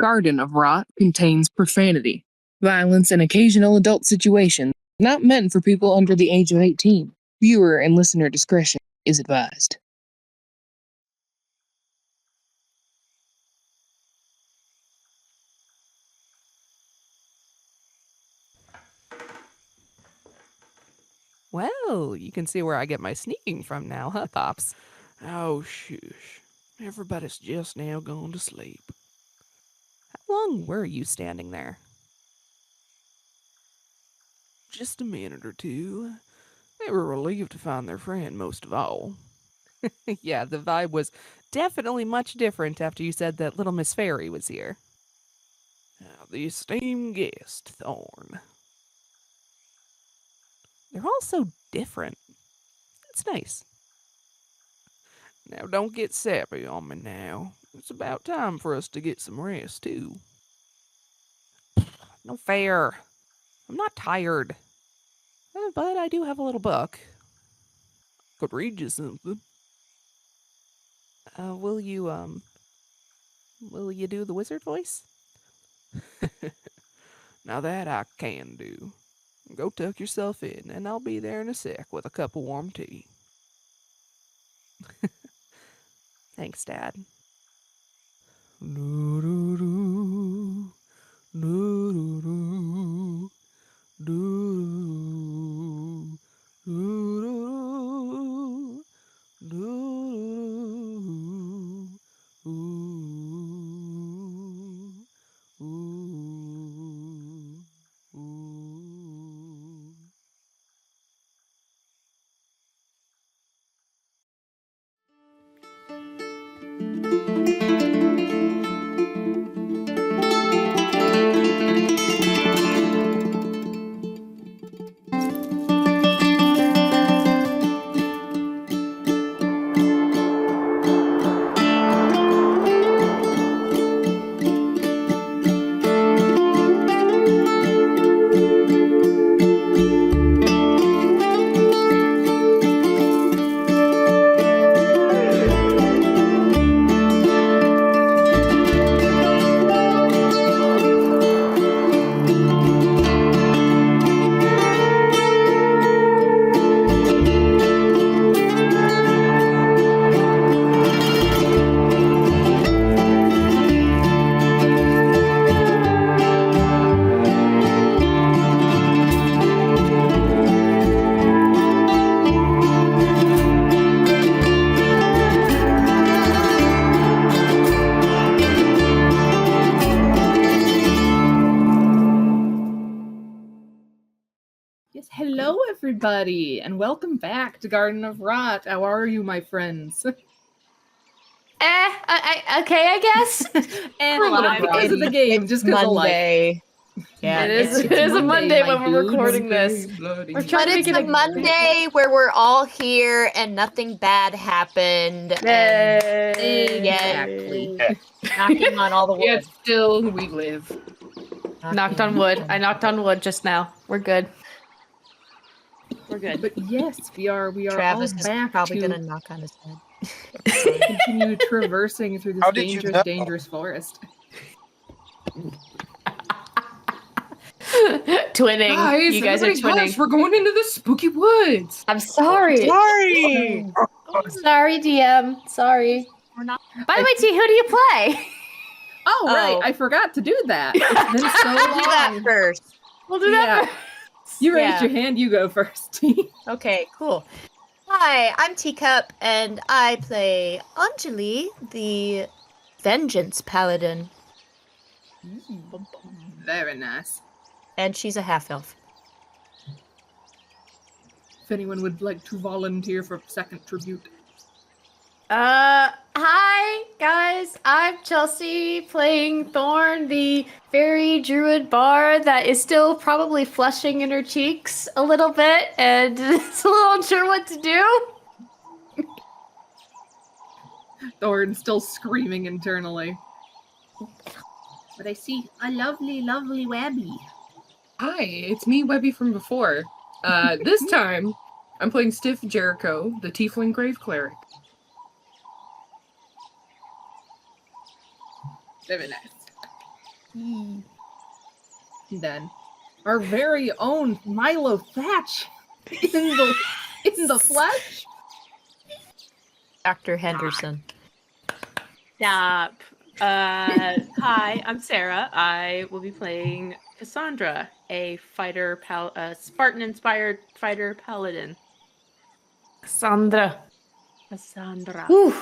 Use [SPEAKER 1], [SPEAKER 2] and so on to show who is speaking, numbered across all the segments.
[SPEAKER 1] Garden of Rot contains profanity, violence, and occasional adult situations not meant for people under the age of 18. Viewer and listener discretion is advised.
[SPEAKER 2] Well, you can see where I get my sneaking from now, huh, Pops?
[SPEAKER 3] Oh, shush. Everybody's just now gone to sleep.
[SPEAKER 2] How long were you standing there?
[SPEAKER 3] Just a minute or two. They were relieved to find their friend most of all.
[SPEAKER 2] Yeah, the vibe was definitely much different after you said that little Miss Fairy was here.
[SPEAKER 3] Now, the esteemed guest, Thorn.
[SPEAKER 2] They're all so different. It's nice.
[SPEAKER 3] Now, don't get sappy on me now. It's about time for us to get some rest, too.
[SPEAKER 2] No fair. I'm not tired. But I do have a little book.
[SPEAKER 3] Could read you something.
[SPEAKER 2] Will you do the wizard voice?
[SPEAKER 3] Now that I can do. Go tuck yourself in, and I'll be there in a sec with a cup of warm tea.
[SPEAKER 2] Thanks, Dad.
[SPEAKER 3] Do-do-do, do-do-do, do-do-do, do-do-do, do-do-do, ooh, ooh, ooh.
[SPEAKER 4] Hello, everybody, and welcome back to Garden of Rot. How are you, my friends?
[SPEAKER 5] Okay, I guess.
[SPEAKER 4] Because of the game, just because of
[SPEAKER 5] Monday. Yeah,
[SPEAKER 4] it
[SPEAKER 5] is a Monday when we're recording this.
[SPEAKER 4] We're
[SPEAKER 5] But it's a Monday where we're all here and nothing bad happened.
[SPEAKER 4] Exactly.
[SPEAKER 5] Knocking on all the wood.
[SPEAKER 4] Yet still we live.
[SPEAKER 5] Knocked on wood. I knocked on wood just now. We're good. We're good.
[SPEAKER 4] But yes, we are
[SPEAKER 5] Travis
[SPEAKER 4] all
[SPEAKER 5] is
[SPEAKER 4] back
[SPEAKER 5] probably
[SPEAKER 4] to
[SPEAKER 5] gonna knock on his head.
[SPEAKER 4] continue traversing through this dangerous forest.
[SPEAKER 5] Twinning.
[SPEAKER 4] Guys,
[SPEAKER 5] you guys are twinning.
[SPEAKER 4] Hush, we're going into the spooky woods.
[SPEAKER 5] I'm sorry.
[SPEAKER 6] Sorry,
[SPEAKER 5] DM. Sorry.
[SPEAKER 4] We're not.
[SPEAKER 5] By the way, T, who do you play?
[SPEAKER 4] Oh, right. I forgot to do that. It's been so long.
[SPEAKER 5] Do that first. We'll do that first.
[SPEAKER 4] You raised your hand, you go first, T.
[SPEAKER 5] Okay, cool. Hi, I'm Teacup, and I play Anjeli, the Vengeance Paladin.
[SPEAKER 4] Very nice.
[SPEAKER 5] And she's a half-elf.
[SPEAKER 4] If anyone would like to volunteer for second tribute.
[SPEAKER 7] Hi guys, I'm Chelsea playing Thorn, the fairy druid bard that is still probably flushing in her cheeks a little bit and is a little unsure what to do.
[SPEAKER 4] Thorn still screaming internally. But I see a lovely, lovely Webby.
[SPEAKER 8] Hi, it's me, Webby from before. This time, I'm playing Stiff Jeriko, the Tiefling Grave Cleric.
[SPEAKER 4] Very nice. And then our very own Milo Thatch in the flesh.
[SPEAKER 5] Dr. Henderson.
[SPEAKER 7] Stop. Hi, I'm Sarah. I will be playing Cassandra, a Spartan-inspired fighter paladin.
[SPEAKER 5] Cassandra.
[SPEAKER 7] Whew.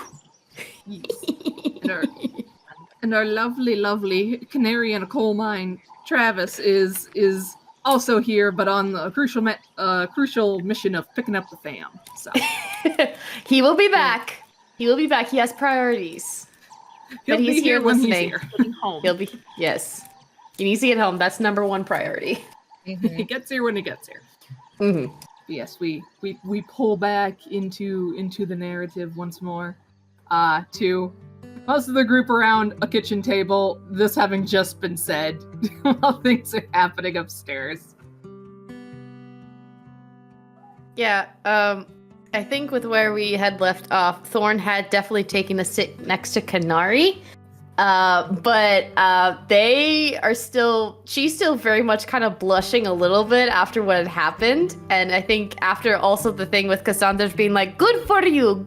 [SPEAKER 4] And our lovely, lovely canary in a coal mine, Travis, is also here, but on the crucial mission of picking up the fam. So
[SPEAKER 7] He will be back. He will be back. He has priorities. But he's here listening.
[SPEAKER 4] Getting
[SPEAKER 7] home. Yes. He needs to get home. That's number one priority.
[SPEAKER 4] He gets here when he gets here.
[SPEAKER 7] Mm-hmm.
[SPEAKER 4] Yes, we pull back into the narrative once more. To most of the group around a kitchen table, this having just been said, while things are happening upstairs.
[SPEAKER 7] Yeah, I think with where we had left off, Thorn had definitely taken a sit next to Kenari. But she's still very much kind of blushing a little bit after what had happened. And I think after also the thing with Cassandra being like, good for you,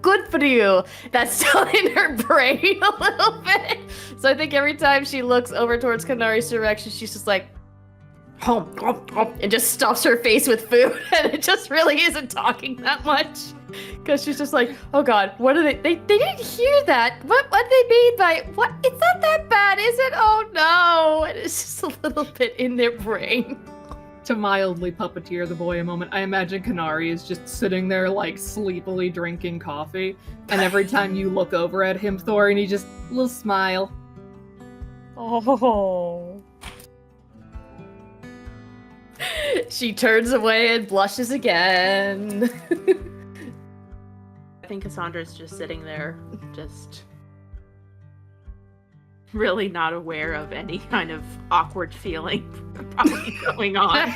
[SPEAKER 7] that's still in her brain a little bit. So I think every time she looks over towards Kenari's direction, she's just like, home, and just stuffs her face with food. And it just really isn't talking that much. Because she's just like, oh god, what are they didn't hear that. What they mean by, what? It's not that bad, is it? Oh no. And it's just a little bit in their brain.
[SPEAKER 4] To mildly puppeteer the boy a moment, I imagine Kenari is just sitting there like sleepily drinking coffee. And every time you look over at him, Thorn, he just, a little smile.
[SPEAKER 7] Oh. She turns away and blushes again. I think Cassandra's just sitting there, just really not aware of any kind of awkward feeling probably going on.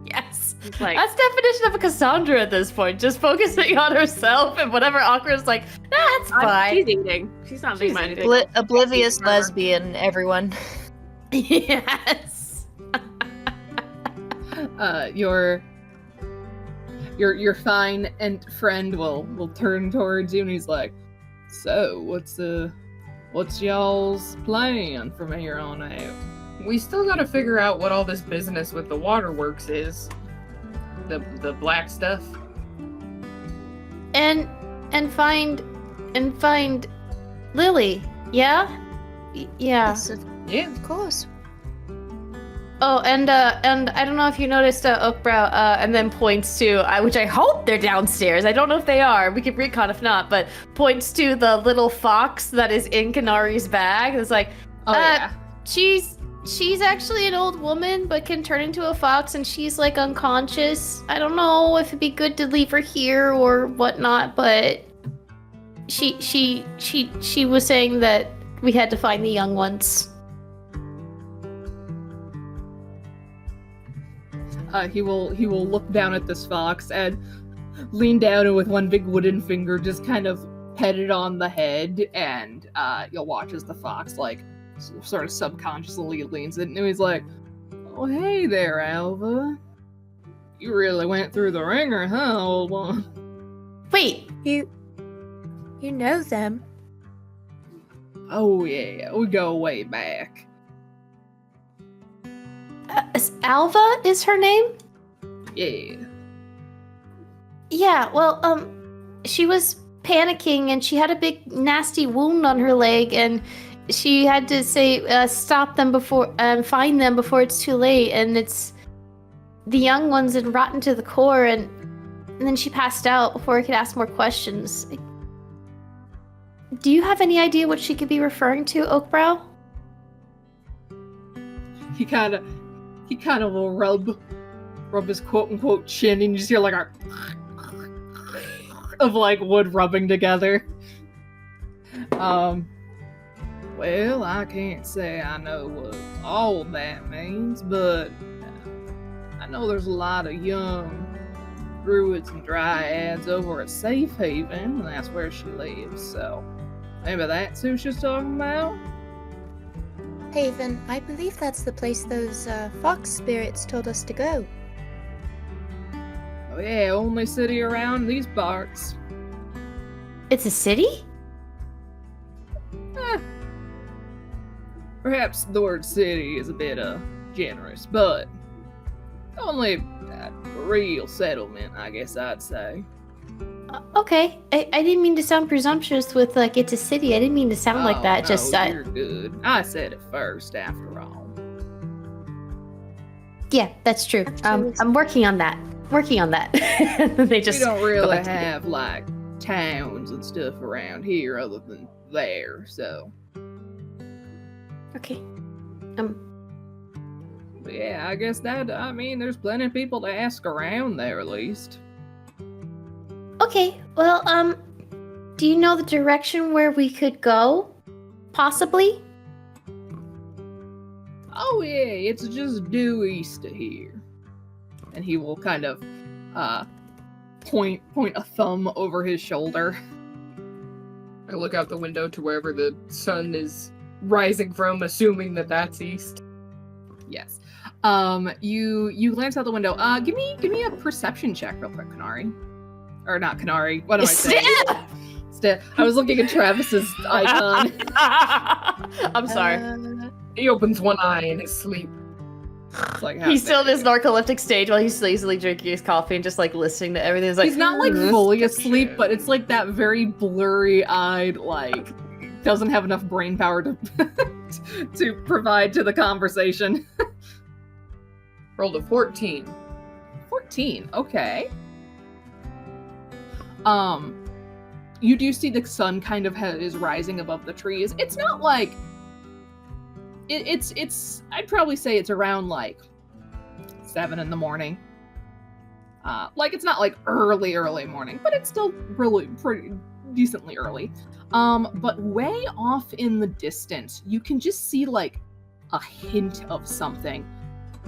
[SPEAKER 7] Yes. It's like, that's definition of a Cassandra at this point, just focusing on herself and whatever awkward is like, that's fine. She's eating. She's not being my
[SPEAKER 5] Oblivious lesbian, everyone.
[SPEAKER 7] Yes.
[SPEAKER 4] Your fine Ent friend will turn towards you and he's like, so what's y'all's plan from here on out?
[SPEAKER 8] We still gotta figure out what all this business with the waterworks is. The black stuff.
[SPEAKER 7] And find Lily. Yeah? Yeah.
[SPEAKER 5] Yes,
[SPEAKER 8] Yeah.
[SPEAKER 5] of course.
[SPEAKER 7] Oh, and I don't know if you noticed Oakbrow, and then points to, which I hope they're downstairs. I don't know if they are. We could recon if not, but points to the little fox that is in Kenari's bag. It's like,
[SPEAKER 4] yeah.
[SPEAKER 7] She's actually an old woman, but can turn into a fox, and she's like unconscious. I don't know if it'd be good to leave her here or whatnot, but she was saying that we had to find the young ones.
[SPEAKER 4] He will look down at this fox and lean down and with one big wooden finger just kind of pet it on the head, and you'll watch as the fox like sort of subconsciously leans in and he's like, oh hey there, Alva. You really went through the ringer, huh, old one?
[SPEAKER 5] Wait, you know them?
[SPEAKER 4] Oh yeah, we go way back.
[SPEAKER 7] Alva is her name?
[SPEAKER 4] Yeah.
[SPEAKER 7] Yeah, well, she was panicking and she had a big nasty wound on her leg, and she had to say, stop them before, find them before it's too late, and it's the young ones and rotten to the core, and then she passed out before I could ask more questions. Do you have any idea what she could be referring to, Oakbrow?
[SPEAKER 4] He kind of will rub his quote-unquote chin, and you just hear like a of like wood rubbing together. Well, I can't say I know what all that means, but I know there's a lot of young druids and dryads over at Safe Haven, and that's where she lives, so maybe that's who she's talking about?
[SPEAKER 5] Haven, I believe that's the place those fox spirits told us to go.
[SPEAKER 4] Oh yeah, only city around these parts.
[SPEAKER 7] It's a city?
[SPEAKER 4] Perhaps the word city is a bit generous, but only a real settlement, I guess I'd say.
[SPEAKER 7] Okay. I didn't mean to sound presumptuous with, like, it's a city. I didn't mean to sound like that.
[SPEAKER 4] No,
[SPEAKER 7] Just,
[SPEAKER 4] you're good. I said it first, after all.
[SPEAKER 7] yeah, that's true. I'm working on that. They just
[SPEAKER 4] We don't
[SPEAKER 7] go
[SPEAKER 4] really
[SPEAKER 7] back to the-
[SPEAKER 4] have, like, towns and stuff around here other than there, so.
[SPEAKER 7] Okay.
[SPEAKER 4] But yeah, I guess there's plenty of people to ask around there, at least.
[SPEAKER 7] Okay. Well, do you know the direction where we could go? Possibly?
[SPEAKER 4] Oh yeah, it's just due east of here. And he will kind of point a thumb over his shoulder.
[SPEAKER 8] I look out the window to wherever the sun is rising from, assuming that that's east.
[SPEAKER 4] Yes. You glance out the window. Give me a perception check real quick, Kenari. Or not Kenari. What am I saying? I was looking at Travis's icon.
[SPEAKER 7] I'm sorry.
[SPEAKER 8] He opens one eye in his sleep.
[SPEAKER 4] It's like,
[SPEAKER 7] He's still in this narcoleptic stage while he's lazily drinking his coffee and just like listening to everything. It's like
[SPEAKER 4] He's not like fully asleep, but it's like that very blurry-eyed, like doesn't have enough brain power to to provide to the conversation.
[SPEAKER 8] Rolled a 14.
[SPEAKER 4] 14. Okay. You do see the sun kind of is rising above the trees. It's not like it's I'd probably say it's around like 7 in the morning. Like it's not like early morning, but it's still really pretty decently early. But way off in the distance, you can just see like a hint of something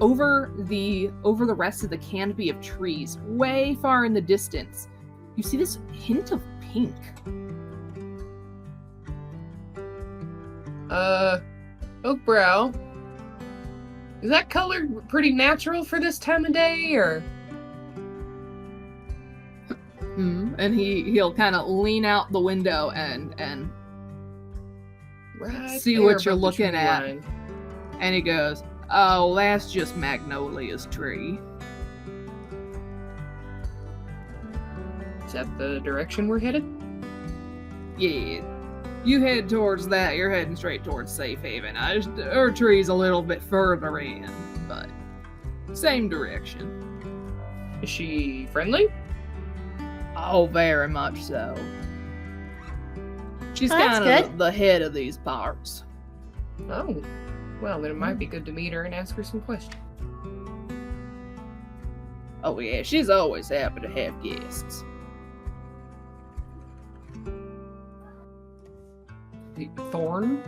[SPEAKER 4] over the rest of the canopy of trees, way far in the distance. You see this hint of pink.
[SPEAKER 8] Oakbrow. Is that color pretty natural for this time of day, or?
[SPEAKER 4] And he'll kind of lean out the window and
[SPEAKER 8] Right
[SPEAKER 4] see
[SPEAKER 8] there
[SPEAKER 4] what you're
[SPEAKER 8] above the
[SPEAKER 4] looking
[SPEAKER 8] tree
[SPEAKER 4] at.
[SPEAKER 8] line.
[SPEAKER 4] And he goes, "Oh, that's just Magnolia's tree."
[SPEAKER 8] Is that the direction we're headed?
[SPEAKER 4] Yeah. You head towards that, you're heading straight towards Safe Haven. Her tree's a little bit further in, but same direction.
[SPEAKER 8] Is she friendly?
[SPEAKER 4] Oh, very much so. She's
[SPEAKER 7] Oh, that's
[SPEAKER 4] kind of
[SPEAKER 7] good.
[SPEAKER 4] the head of these parts.
[SPEAKER 8] Oh. Well, then it might be good to meet her and ask her some questions.
[SPEAKER 4] Oh yeah, she's always happy to have guests.
[SPEAKER 8] Thorn?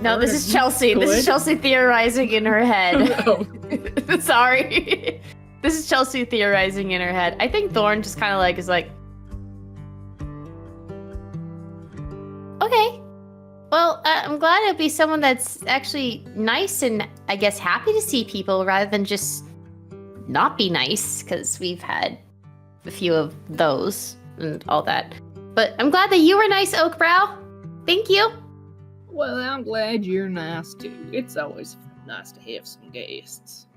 [SPEAKER 7] No, this is Chelsea. This is
[SPEAKER 4] Good.
[SPEAKER 7] Chelsea theorizing in her head.
[SPEAKER 8] Oh.
[SPEAKER 7] Sorry. This is Chelsea theorizing in her head. I think Thorn just kind of like is like, okay. Well, I'm glad it'll be someone that's actually nice and I guess happy to see people rather than just not be nice, because we've had a few of those and all that. But I'm glad that you were nice, Oakbrow. Thank you.
[SPEAKER 4] Well, I'm glad you're nice too. It's always nice to have some guests.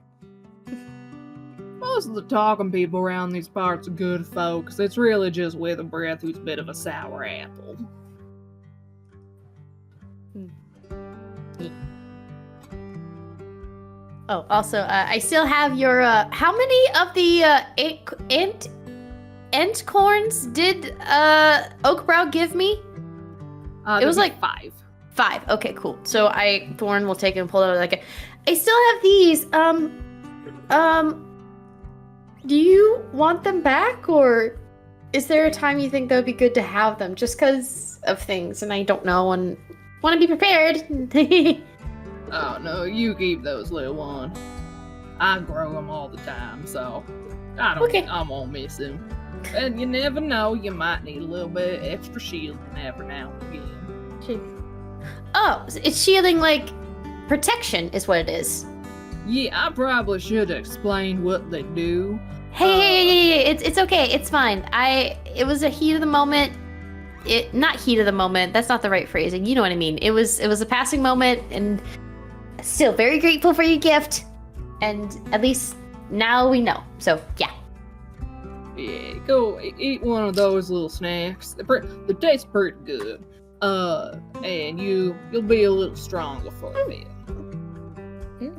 [SPEAKER 4] Most of the talking people around these parts are good folks. It's really just with a breath who's a bit of a sour apple.
[SPEAKER 7] Oh, also, I still have your, how many of the, ant corns did, Oakbrow give me? It was like
[SPEAKER 4] 5.
[SPEAKER 7] 5. Okay, cool. So Thorn will take it and pull it out like, I still have these, do you want them back, or is there a time you think that would be good to have them? Just because of things, and I don't know, and want to be prepared.
[SPEAKER 4] Oh no, you keep those little ones. I grow them all the time, so I won't miss them. And you never know, you might need a little bit of extra shielding every now and again.
[SPEAKER 7] Oh, it's shielding like protection is what it is.
[SPEAKER 4] Yeah, I probably should explain what they do.
[SPEAKER 7] Hey, it's okay. It's fine. It was a heat of the moment. Not heat of the moment. That's not the right phrasing. You know what I mean. It was a passing moment, and still very grateful for your gift. And at least now we know. So yeah.
[SPEAKER 4] Yeah, go eat one of those little snacks. They taste pretty good. And you'll be a little stronger for a bit.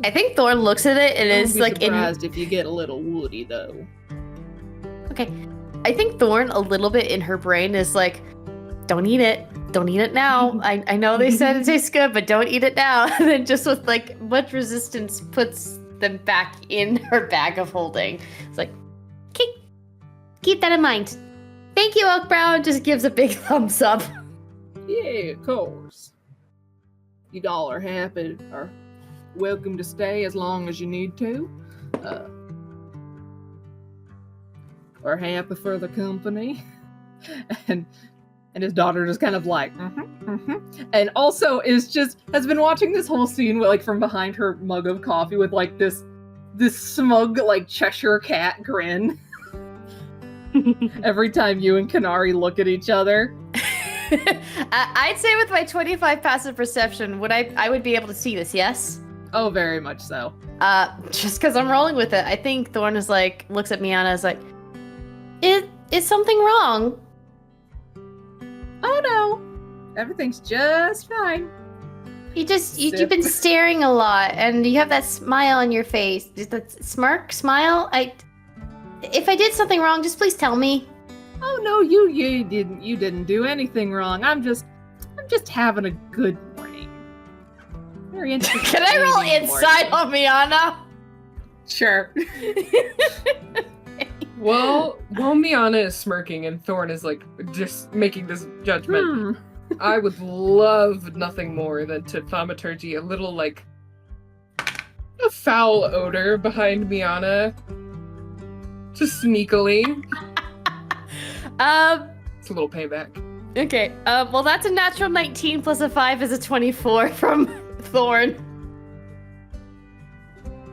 [SPEAKER 7] I think Thorn looks at it and is like
[SPEAKER 4] surprised if you get a little woody though.
[SPEAKER 7] Okay. I think Thorn a little bit in her brain is like, don't eat it. Don't eat it now. I know they said it tastes good, but don't eat it now. And then just with like much resistance puts them back in her bag of holding. It's like, keep that in mind. Thank you, Oak Brown. Just gives a big thumbs up.
[SPEAKER 4] Yeah, of course. You all are happy or welcome to stay as long as you need to. We're happy for the company. And his daughter just kind of like, and also has been watching this whole scene with, like, from behind her mug of coffee with like this smug, like, Cheshire cat grin. Every time you and Kenari look at each other.
[SPEAKER 7] I'd say with my 25 passive perception, I would be able to see this, yes?
[SPEAKER 4] Oh, very much so.
[SPEAKER 7] Just because I'm rolling with it. I think Thorn is like, looks at Miana, is like, is something wrong?
[SPEAKER 4] Oh no, everything's just fine.
[SPEAKER 7] You've been staring a lot, and you have that smile on your face. That smile? If I did something wrong, just please tell me.
[SPEAKER 4] Oh no, you didn't do anything wrong. I'm just having a good morning. Very interesting.
[SPEAKER 7] Can I roll insight on Miana?
[SPEAKER 4] Sure.
[SPEAKER 8] Well, while Miana is smirking and Thorn is like just making this judgment, I would love nothing more than to thaumaturgy a little like a foul odor behind Miana. Just sneakily. It's a little payback.
[SPEAKER 7] Okay. Well, that's a natural 19 plus a 5 is a 24 from Thorn.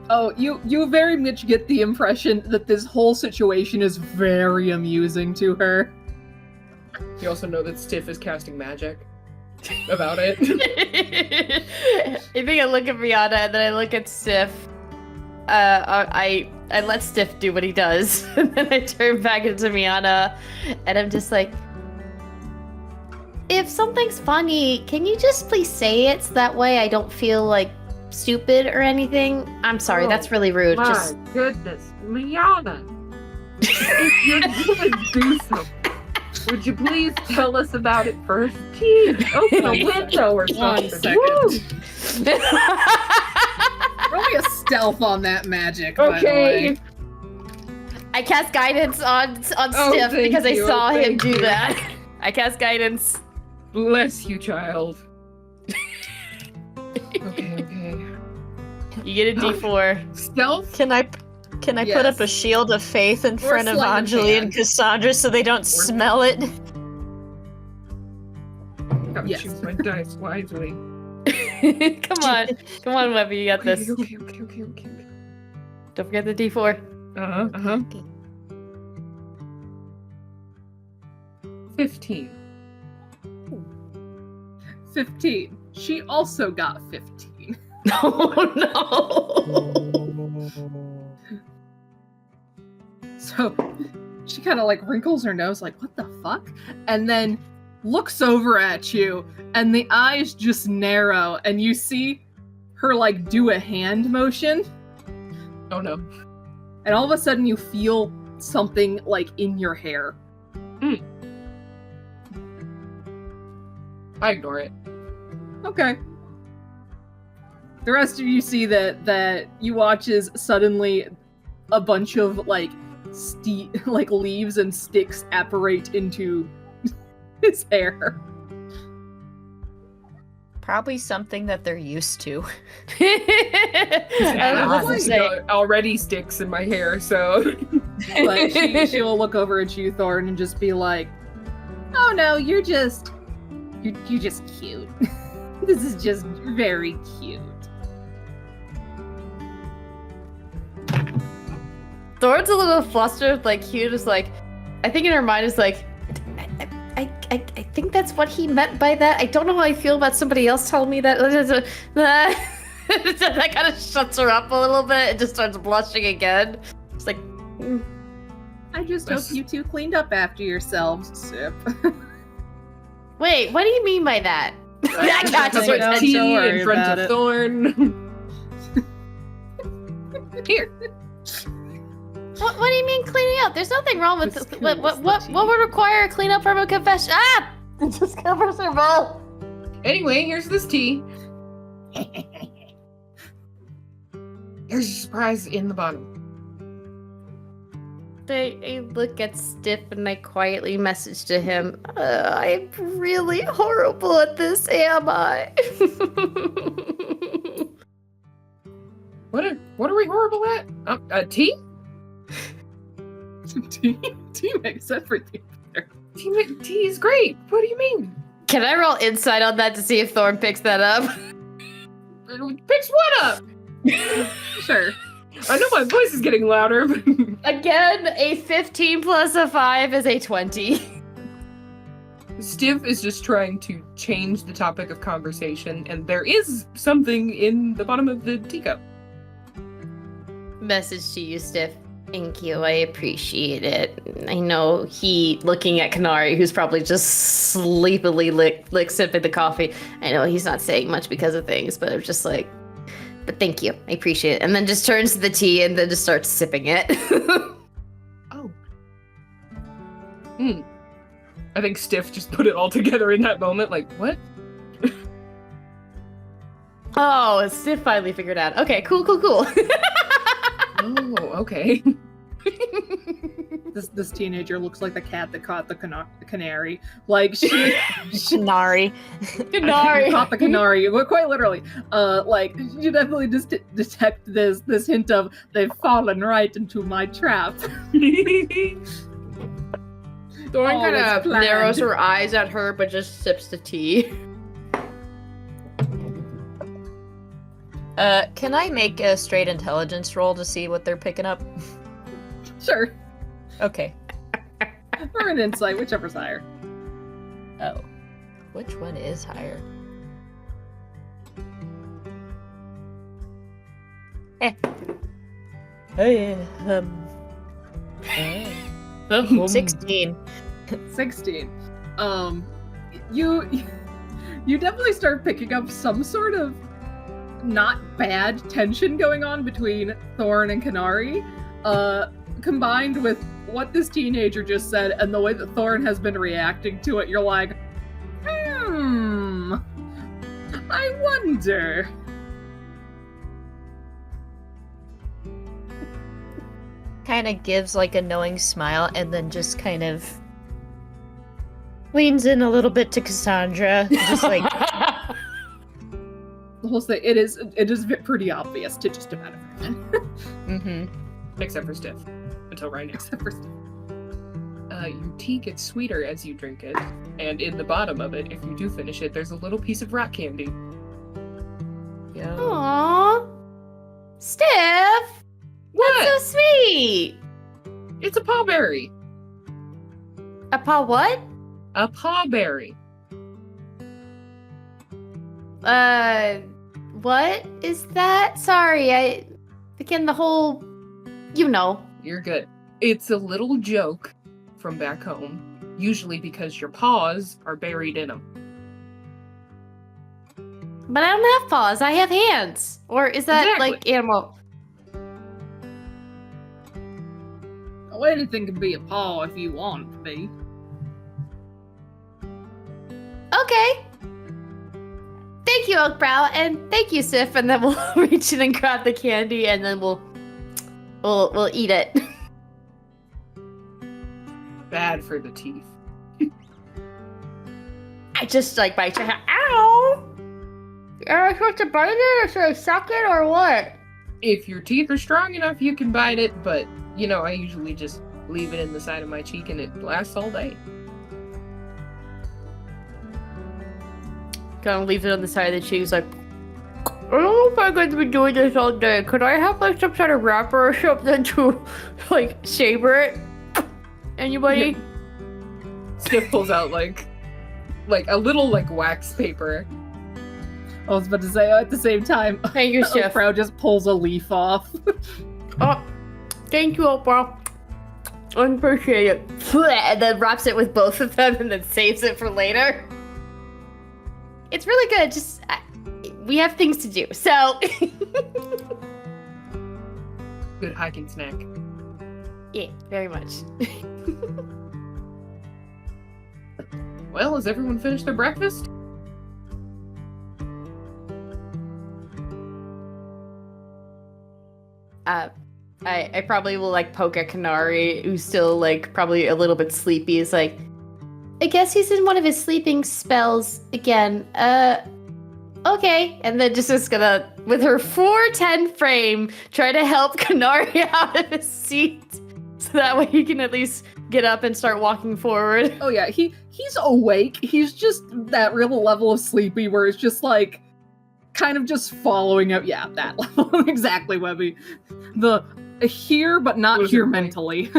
[SPEAKER 4] Oh, you very much get the impression that this whole situation is very amusing to her.
[SPEAKER 8] You also know that Stiff is casting magic about it.
[SPEAKER 7] I think I look at Rihanna and then I look at Stiff. I let Stiff do what he does, and then I turn back into Miana, and I'm just like, if something's funny, can you just please say it so that way I don't feel like stupid or anything? I'm sorry, that's really rude.
[SPEAKER 8] My goodness, Miana. If you're gonna do something, would you please tell us about it first? Geez, open a window or something.
[SPEAKER 4] 1 second. Roll me a stealth on that magic, by the way.
[SPEAKER 7] I cast guidance on Stiff because I saw him do that. I cast guidance.
[SPEAKER 8] Bless you, child. Okay.
[SPEAKER 7] You get a D4.
[SPEAKER 8] Stealth?
[SPEAKER 5] Can I put up a shield of faith in front of Anjeli and Cassandra so they don't smell it?
[SPEAKER 8] Gotta choose my dice wisely.
[SPEAKER 7] Come on, Webby, you got this.
[SPEAKER 8] Okay.
[SPEAKER 7] Don't forget the D4.
[SPEAKER 8] 15.
[SPEAKER 4] 15. She also got 15.
[SPEAKER 7] Oh no!
[SPEAKER 4] So she kind of like wrinkles her nose like, what the fuck? And then looks over at you, and the eyes just narrow, and you see her like do a hand motion.
[SPEAKER 8] Oh no.
[SPEAKER 4] And all of a sudden you feel something like in your hair.
[SPEAKER 8] I ignore it.
[SPEAKER 4] Okay. The rest of you see that you watch as suddenly a bunch of like leaves and sticks apparate into his hair.
[SPEAKER 5] Probably something that they're used to.
[SPEAKER 8] Already sticks in my hair, so.
[SPEAKER 4] But she will look over at you, Thorn, and just be like, "Oh no, you're just cute. This is just very cute."
[SPEAKER 7] Thorn's a little flustered, like he just like, I think in her mind is like, I think that's what he meant by that. I don't know how I feel about somebody else telling me that. That kind of shuts her up a little bit and just starts blushing again. It's like,
[SPEAKER 4] I just hope you two cleaned up after yourselves, Sip.
[SPEAKER 7] wait, what do you mean by that? I got
[SPEAKER 4] Just
[SPEAKER 7] you.
[SPEAKER 4] like
[SPEAKER 8] tea
[SPEAKER 4] don't worry
[SPEAKER 8] in front
[SPEAKER 4] about
[SPEAKER 8] of
[SPEAKER 4] it.
[SPEAKER 8] Thorn. Here.
[SPEAKER 7] What do you mean cleaning up? There's nothing wrong with
[SPEAKER 4] Just
[SPEAKER 7] what
[SPEAKER 4] kill
[SPEAKER 7] what
[SPEAKER 4] the
[SPEAKER 7] would require a cleanup from a confession? Ah! It just covers her mouth.
[SPEAKER 8] Anyway, here's this tea. Here's your surprise in the bottom.
[SPEAKER 7] I look at Stiff and I quietly message to him, I'm really horrible at this, am I?
[SPEAKER 8] What are we horrible at? Tea?
[SPEAKER 4] Tea makes everything better.
[SPEAKER 8] Tea is great. What do you mean?
[SPEAKER 7] Can I roll insight on that to see if Thorn picks that up?
[SPEAKER 8] Picks what up?
[SPEAKER 4] Sure.
[SPEAKER 8] I know my voice is getting louder, but
[SPEAKER 7] Again, a 15 plus a 5 is a 20.
[SPEAKER 8] Stiff is just trying to change the topic of conversation, and there is something in the bottom of the teacup.
[SPEAKER 7] Message to you, Stiff. Thank you, I appreciate it. I know he, looking at Kenari, who's probably just sleepily sipping the coffee. I know he's not saying much because of things, but I'm just like, but thank you, I appreciate it. And then just turns to the tea and then just starts sipping it.
[SPEAKER 8] Oh. I think Stiff just put it all together in that moment, like, what?
[SPEAKER 7] Oh, Stiff finally figured out. Okay, cool.
[SPEAKER 8] Oh, okay.
[SPEAKER 4] This teenager looks like the cat that caught the canary. Like she
[SPEAKER 5] Kenari.
[SPEAKER 4] caught the canary, quite literally. Like you definitely just detect this hint of they've fallen right into my trap.
[SPEAKER 7] Thorn
[SPEAKER 4] All
[SPEAKER 7] kind
[SPEAKER 4] is
[SPEAKER 7] of
[SPEAKER 4] planned.
[SPEAKER 7] narrows her eyes at her, but just sips the tea.
[SPEAKER 5] Can I make a straight intelligence roll to see what they're picking up?
[SPEAKER 4] Sure.
[SPEAKER 5] Okay.
[SPEAKER 4] Or an insight, whichever's higher.
[SPEAKER 5] Oh. Which one is higher? Hey, 16.
[SPEAKER 4] 16. You definitely start picking up some sort of not bad tension going on between Thorn and Kenari, combined with what this teenager just said and the way that Thorn has been reacting to it. You're like, I wonder.
[SPEAKER 5] Kind of gives like a knowing smile and then just kind of leans in a little bit to Cassandra. Just like,
[SPEAKER 4] We'll say it is pretty obvious to just about everyone.
[SPEAKER 8] Except for Stiff. Until right now.
[SPEAKER 4] Except for Steve.
[SPEAKER 8] Your tea gets sweeter as you drink it, and in the bottom of it, if you do finish it, there's a little piece of rock candy.
[SPEAKER 7] Aww. Stiff!
[SPEAKER 8] What?
[SPEAKER 7] That's so sweet!
[SPEAKER 8] It's a pawberry.
[SPEAKER 7] A paw what?
[SPEAKER 8] A pawberry.
[SPEAKER 7] What is that? Sorry, again, the whole, you know.
[SPEAKER 8] You're good. It's a little joke from back home, usually because your paws are buried in them.
[SPEAKER 7] But I don't have paws, I have hands. Or is that
[SPEAKER 8] Exactly.
[SPEAKER 7] like animal?
[SPEAKER 4] Oh, anything can be a paw if you want it to be.
[SPEAKER 7] Okay. Thank you, Oakbrow, and thank you, Sif, and then we'll reach in and grab the candy, and then we'll eat it.
[SPEAKER 8] Bad for the teeth.
[SPEAKER 7] I just like bite your hand. Ow! Am I supposed to bite it, or should I suck it, or what?
[SPEAKER 8] If your teeth are strong enough, you can bite it, but, you know, I usually just leave it in the side of my cheek and it lasts all day.
[SPEAKER 7] Gonna leave it on the side of the cheeks, like. I don't know if I'm going to be doing this all day. Could I have like some sort of wrapper or something to like saber it? Anybody?
[SPEAKER 8] Skiff pulls out like a little like wax paper.
[SPEAKER 4] I was about to say at the same time.
[SPEAKER 7] Thank you, Chef.
[SPEAKER 4] Oprah just pulls a leaf off.
[SPEAKER 7] Oh, thank you, Oprah. I appreciate it. And then wraps it with both of them and then saves it for later. It's really good. Just we have things to do, so.
[SPEAKER 8] Good hiking snack.
[SPEAKER 7] Yeah, very much.
[SPEAKER 8] Well, has everyone finished their breakfast?
[SPEAKER 7] I probably will like poke at Kenari, who's still like probably a little bit sleepy. Is like, I guess he's in one of his sleeping spells again. Okay, and then just is gonna, with her 410 frame, try to help Kenari out of his seat, so that way he can at least get up and start walking forward.
[SPEAKER 4] Oh yeah, he's awake. He's just that real level of sleepy where it's just like kind of just following up. Yeah, that level. Exactly, Webby. The here but not here mentally.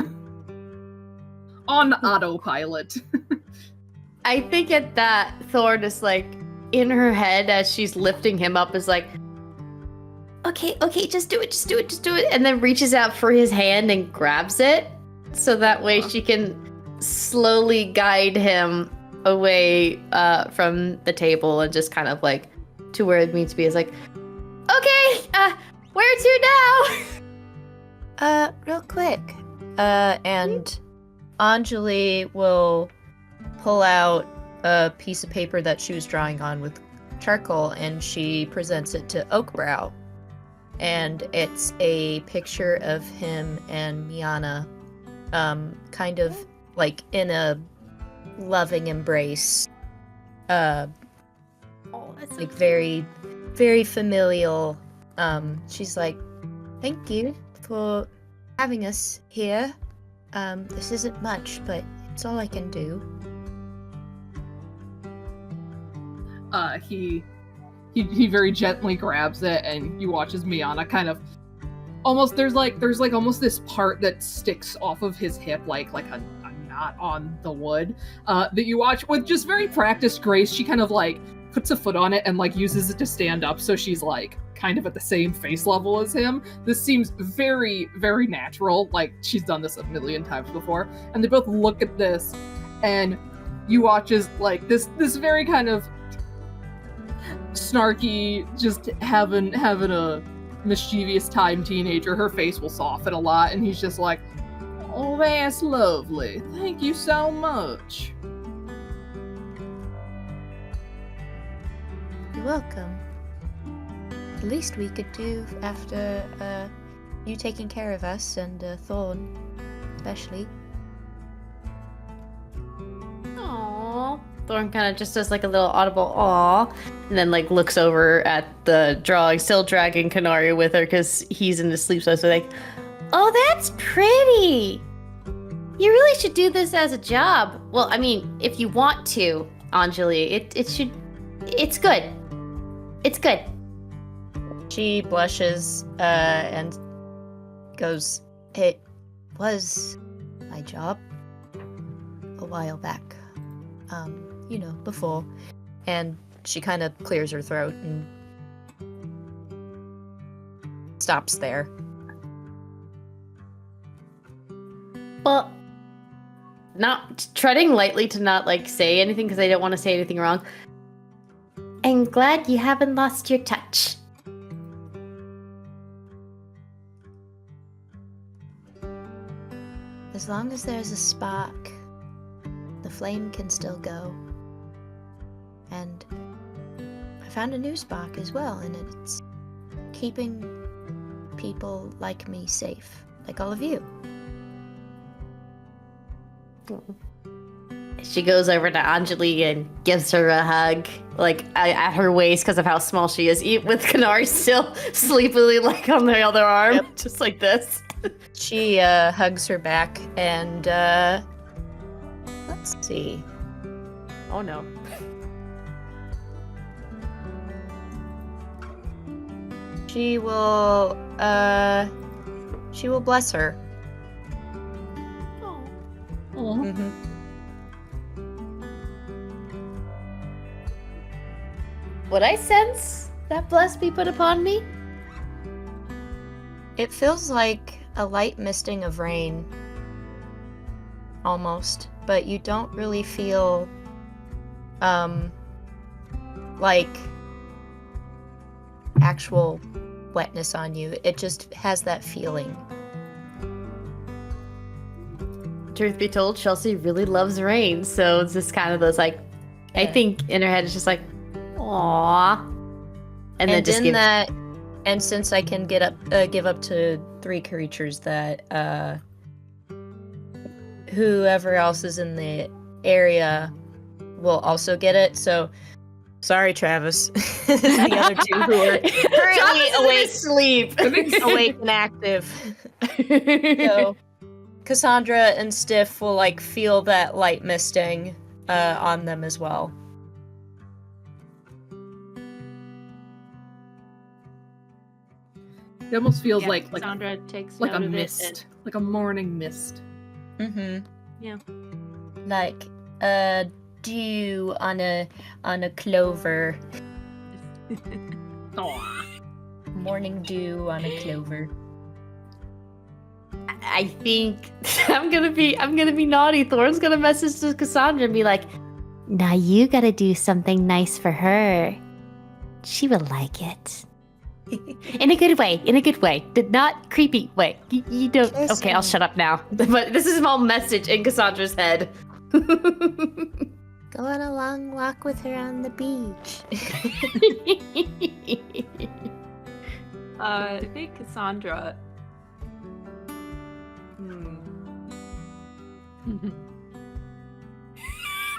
[SPEAKER 4] On autopilot.
[SPEAKER 7] I think at that, Thorn is like in her head as she's lifting him up is like, okay, just do it. And then reaches out for his hand and grabs it. So that way she can slowly guide him away from the table and just kind of like to where it needs to be. Is like, okay, where to now?
[SPEAKER 5] Real quick. And Anjeli will pull out a piece of paper that she was drawing on with charcoal, and she presents it to Oakbrow. And it's a picture of him and Miana, kind of like in a loving embrace.
[SPEAKER 7] Oh, that's
[SPEAKER 5] Like very, very familial. She's like, thank you for having us here. This isn't much, but it's all I can do.
[SPEAKER 4] He very gently grabs it, and you watch as Miana kind of almost there's almost this part that sticks off of his hip like a knot on the wood that you watch with just very practiced grace. She kind of like puts a foot on it and like uses it to stand up, so she's like kind of at the same face level as him. This seems very, very natural, like she's done this a million times before. And they both look at this, and you watch as like this very kind of snarky, just having a mischievous time teenager, her face will soften a lot, and he's just like, oh, that's lovely, thank you so much.
[SPEAKER 5] You're welcome. The least we could do after you taking care of us, and Thorn especially.
[SPEAKER 7] Aww. Thorn kind of just does like a little audible aw, and then like looks over at the drawing, still dragging Kenari with her because he's in the sleep. So like, oh, that's pretty. You really should do this as a job. Well, I mean, if you want to, Anjeli, it's good. It's good.
[SPEAKER 5] She blushes and goes, it was my job a while back. Before. And she kind of clears her throat and stops there.
[SPEAKER 7] Well, not treading lightly to not like say anything because I don't want to say anything wrong. I'm glad you haven't lost your touch.
[SPEAKER 5] As long as there's a spark, the flame can still go. And I found a new spark as well, and it's keeping people like me safe, like all of you.
[SPEAKER 7] She goes over to Anjeli and gives her a hug, like at her waist because of how small she is, with Kenari still sleepily like on the other arm, just like this.
[SPEAKER 5] She hugs her back, and let's see.
[SPEAKER 2] Oh no.
[SPEAKER 5] She will bless her.
[SPEAKER 7] Oh.
[SPEAKER 5] Mm-hmm.
[SPEAKER 7] Would I sense that bless be put upon me?
[SPEAKER 5] It feels like a light misting of rain. Almost. But you don't really feel like actual wetness on you. It just has that feeling.
[SPEAKER 7] Truth be told, Chelsea really loves rain, so it's just kind of those like, I
[SPEAKER 5] Yeah.
[SPEAKER 7] think in her head it's just like, aww. And then just
[SPEAKER 5] in
[SPEAKER 7] give
[SPEAKER 5] that, and since I can give up to 3 creatures that whoever else is in the area will also get it. So sorry, Travis. The other 2 who are currently awake and active. So Cassandra and Stiff will like feel that light misting on them as well.
[SPEAKER 4] It almost feels
[SPEAKER 6] Yeah,
[SPEAKER 4] like
[SPEAKER 6] Cassandra takes
[SPEAKER 4] like
[SPEAKER 6] note
[SPEAKER 4] a
[SPEAKER 6] of it
[SPEAKER 4] mist, like a morning mist.
[SPEAKER 5] Mm-hmm.
[SPEAKER 6] Yeah.
[SPEAKER 5] Like dew on a clover.
[SPEAKER 4] Aw.
[SPEAKER 5] Morning dew on a clover.
[SPEAKER 7] I think I'm gonna be naughty. Thorn's gonna message to Cassandra and be like, "Now you gotta do something nice for her. She will like it." In a good way, not creepy way. You don't. Okay, I'll shut up now. But this is a small message in Cassandra's head.
[SPEAKER 5] Go on a long walk with her on the beach.
[SPEAKER 6] I think Cassandra.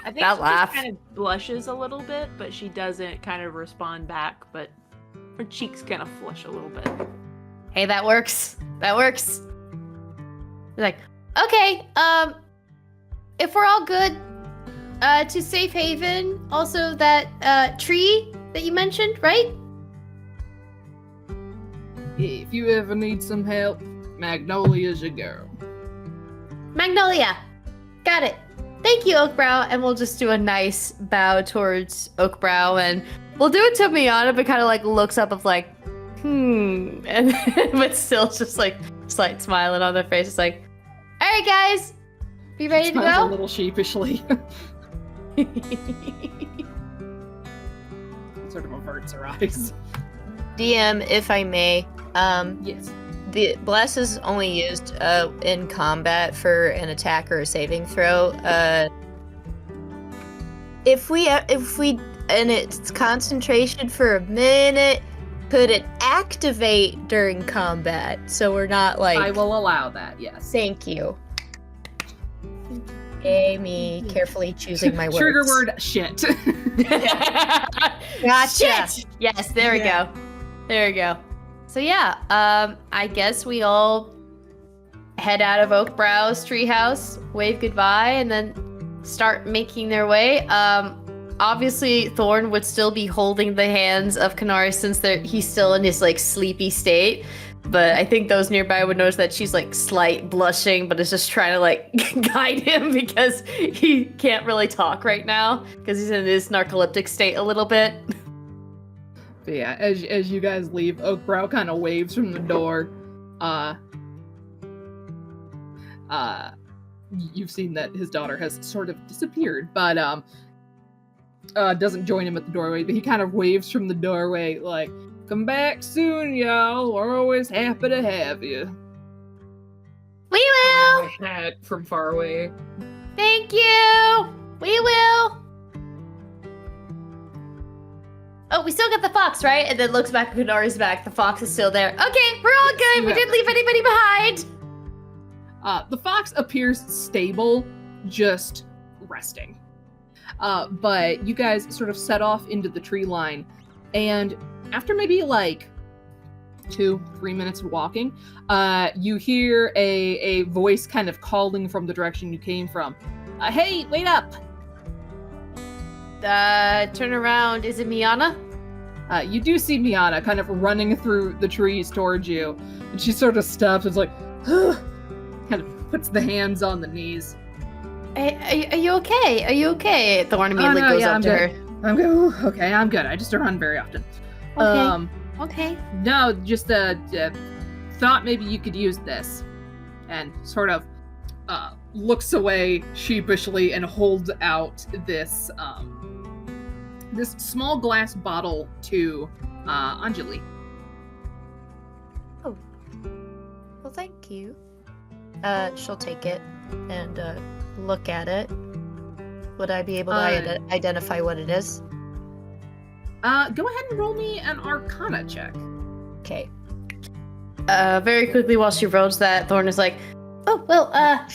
[SPEAKER 6] I think
[SPEAKER 7] That
[SPEAKER 6] she
[SPEAKER 7] laugh.
[SPEAKER 6] just kind of blushes a little bit, but she doesn't kind of respond back. But her cheeks kind of flush a little bit.
[SPEAKER 7] Hey, that works. Like, okay, if we're all good, to safe haven, also that tree that you mentioned, right?
[SPEAKER 4] If you ever need some help, Magnolia's your girl.
[SPEAKER 7] Magnolia. Got it. Thank you, Oakbrow. And we'll just do a nice bow towards Oakbrow, and we'll do it to Miana, but kind of like looks up of like, and but still just like slight smiling on their face. It's like, all right, guys, be ready to
[SPEAKER 4] Smiles
[SPEAKER 7] go.
[SPEAKER 4] a little sheepishly. Sort of averts her eyes.
[SPEAKER 5] DM, if I may,
[SPEAKER 4] Yes.
[SPEAKER 5] the bless is only used in combat for an attack or a saving throw. If we and it's concentration for a minute, could it activate during combat? So we're not like.
[SPEAKER 4] I will allow that, yes.
[SPEAKER 5] Thank you. Amy, carefully choosing my words.
[SPEAKER 4] Trigger word, shit.
[SPEAKER 5] Gotcha.
[SPEAKER 7] Shit! Yes, there we go. There we go. So yeah, I guess we all head out of Oakbrow's treehouse, wave goodbye, and then start making their way. Obviously, Thorn would still be holding the hands of Kenari since he's still in his like sleepy state. But I think those nearby would notice that she's like slight blushing, but is just trying to like guide him because he can't really talk right now because he's in his narcoleptic state a little bit.
[SPEAKER 4] But yeah, as you guys leave, Oakbrow kind of waves from the door. You've seen that his daughter has sort of disappeared, but doesn't join him at the doorway, but he kind of waves from the doorway like, "Come back soon, y'all. We're always happy to have you."
[SPEAKER 7] We will!
[SPEAKER 8] My hat from far away.
[SPEAKER 7] Thank you! We will! Oh, we still got the fox, right? And then looks back at Kenari's back. The fox is still there. Okay, we're all good. We didn't leave anybody behind.
[SPEAKER 4] The fox appears stable, just resting. But you guys sort of set off into the tree line, and after maybe like 2-3 minutes of walking, you hear a voice kind of calling from the direction you came from. Hey, wait up!
[SPEAKER 7] Turn around. Is it Miana?
[SPEAKER 4] you do see Miana kind of running through the trees towards you, and she sort of stops and is like, kind of puts the hands on the knees.
[SPEAKER 7] Are you okay? Are you okay? Thorn immediately goes up to her.
[SPEAKER 4] I'm good. Ooh, okay, I'm good. I just don't run very often.
[SPEAKER 7] Okay. Okay.
[SPEAKER 4] No, just thought maybe you could use this, and sort of looks away sheepishly and holds out this this small glass bottle to Anjeli.
[SPEAKER 5] Oh, well, thank you. She'll take it and look at it. Would I be able to identify what it is?
[SPEAKER 4] Go ahead and roll me an Arcana check.
[SPEAKER 5] Okay.
[SPEAKER 7] Very quickly while she rolls that, Thorn is like, oh, well,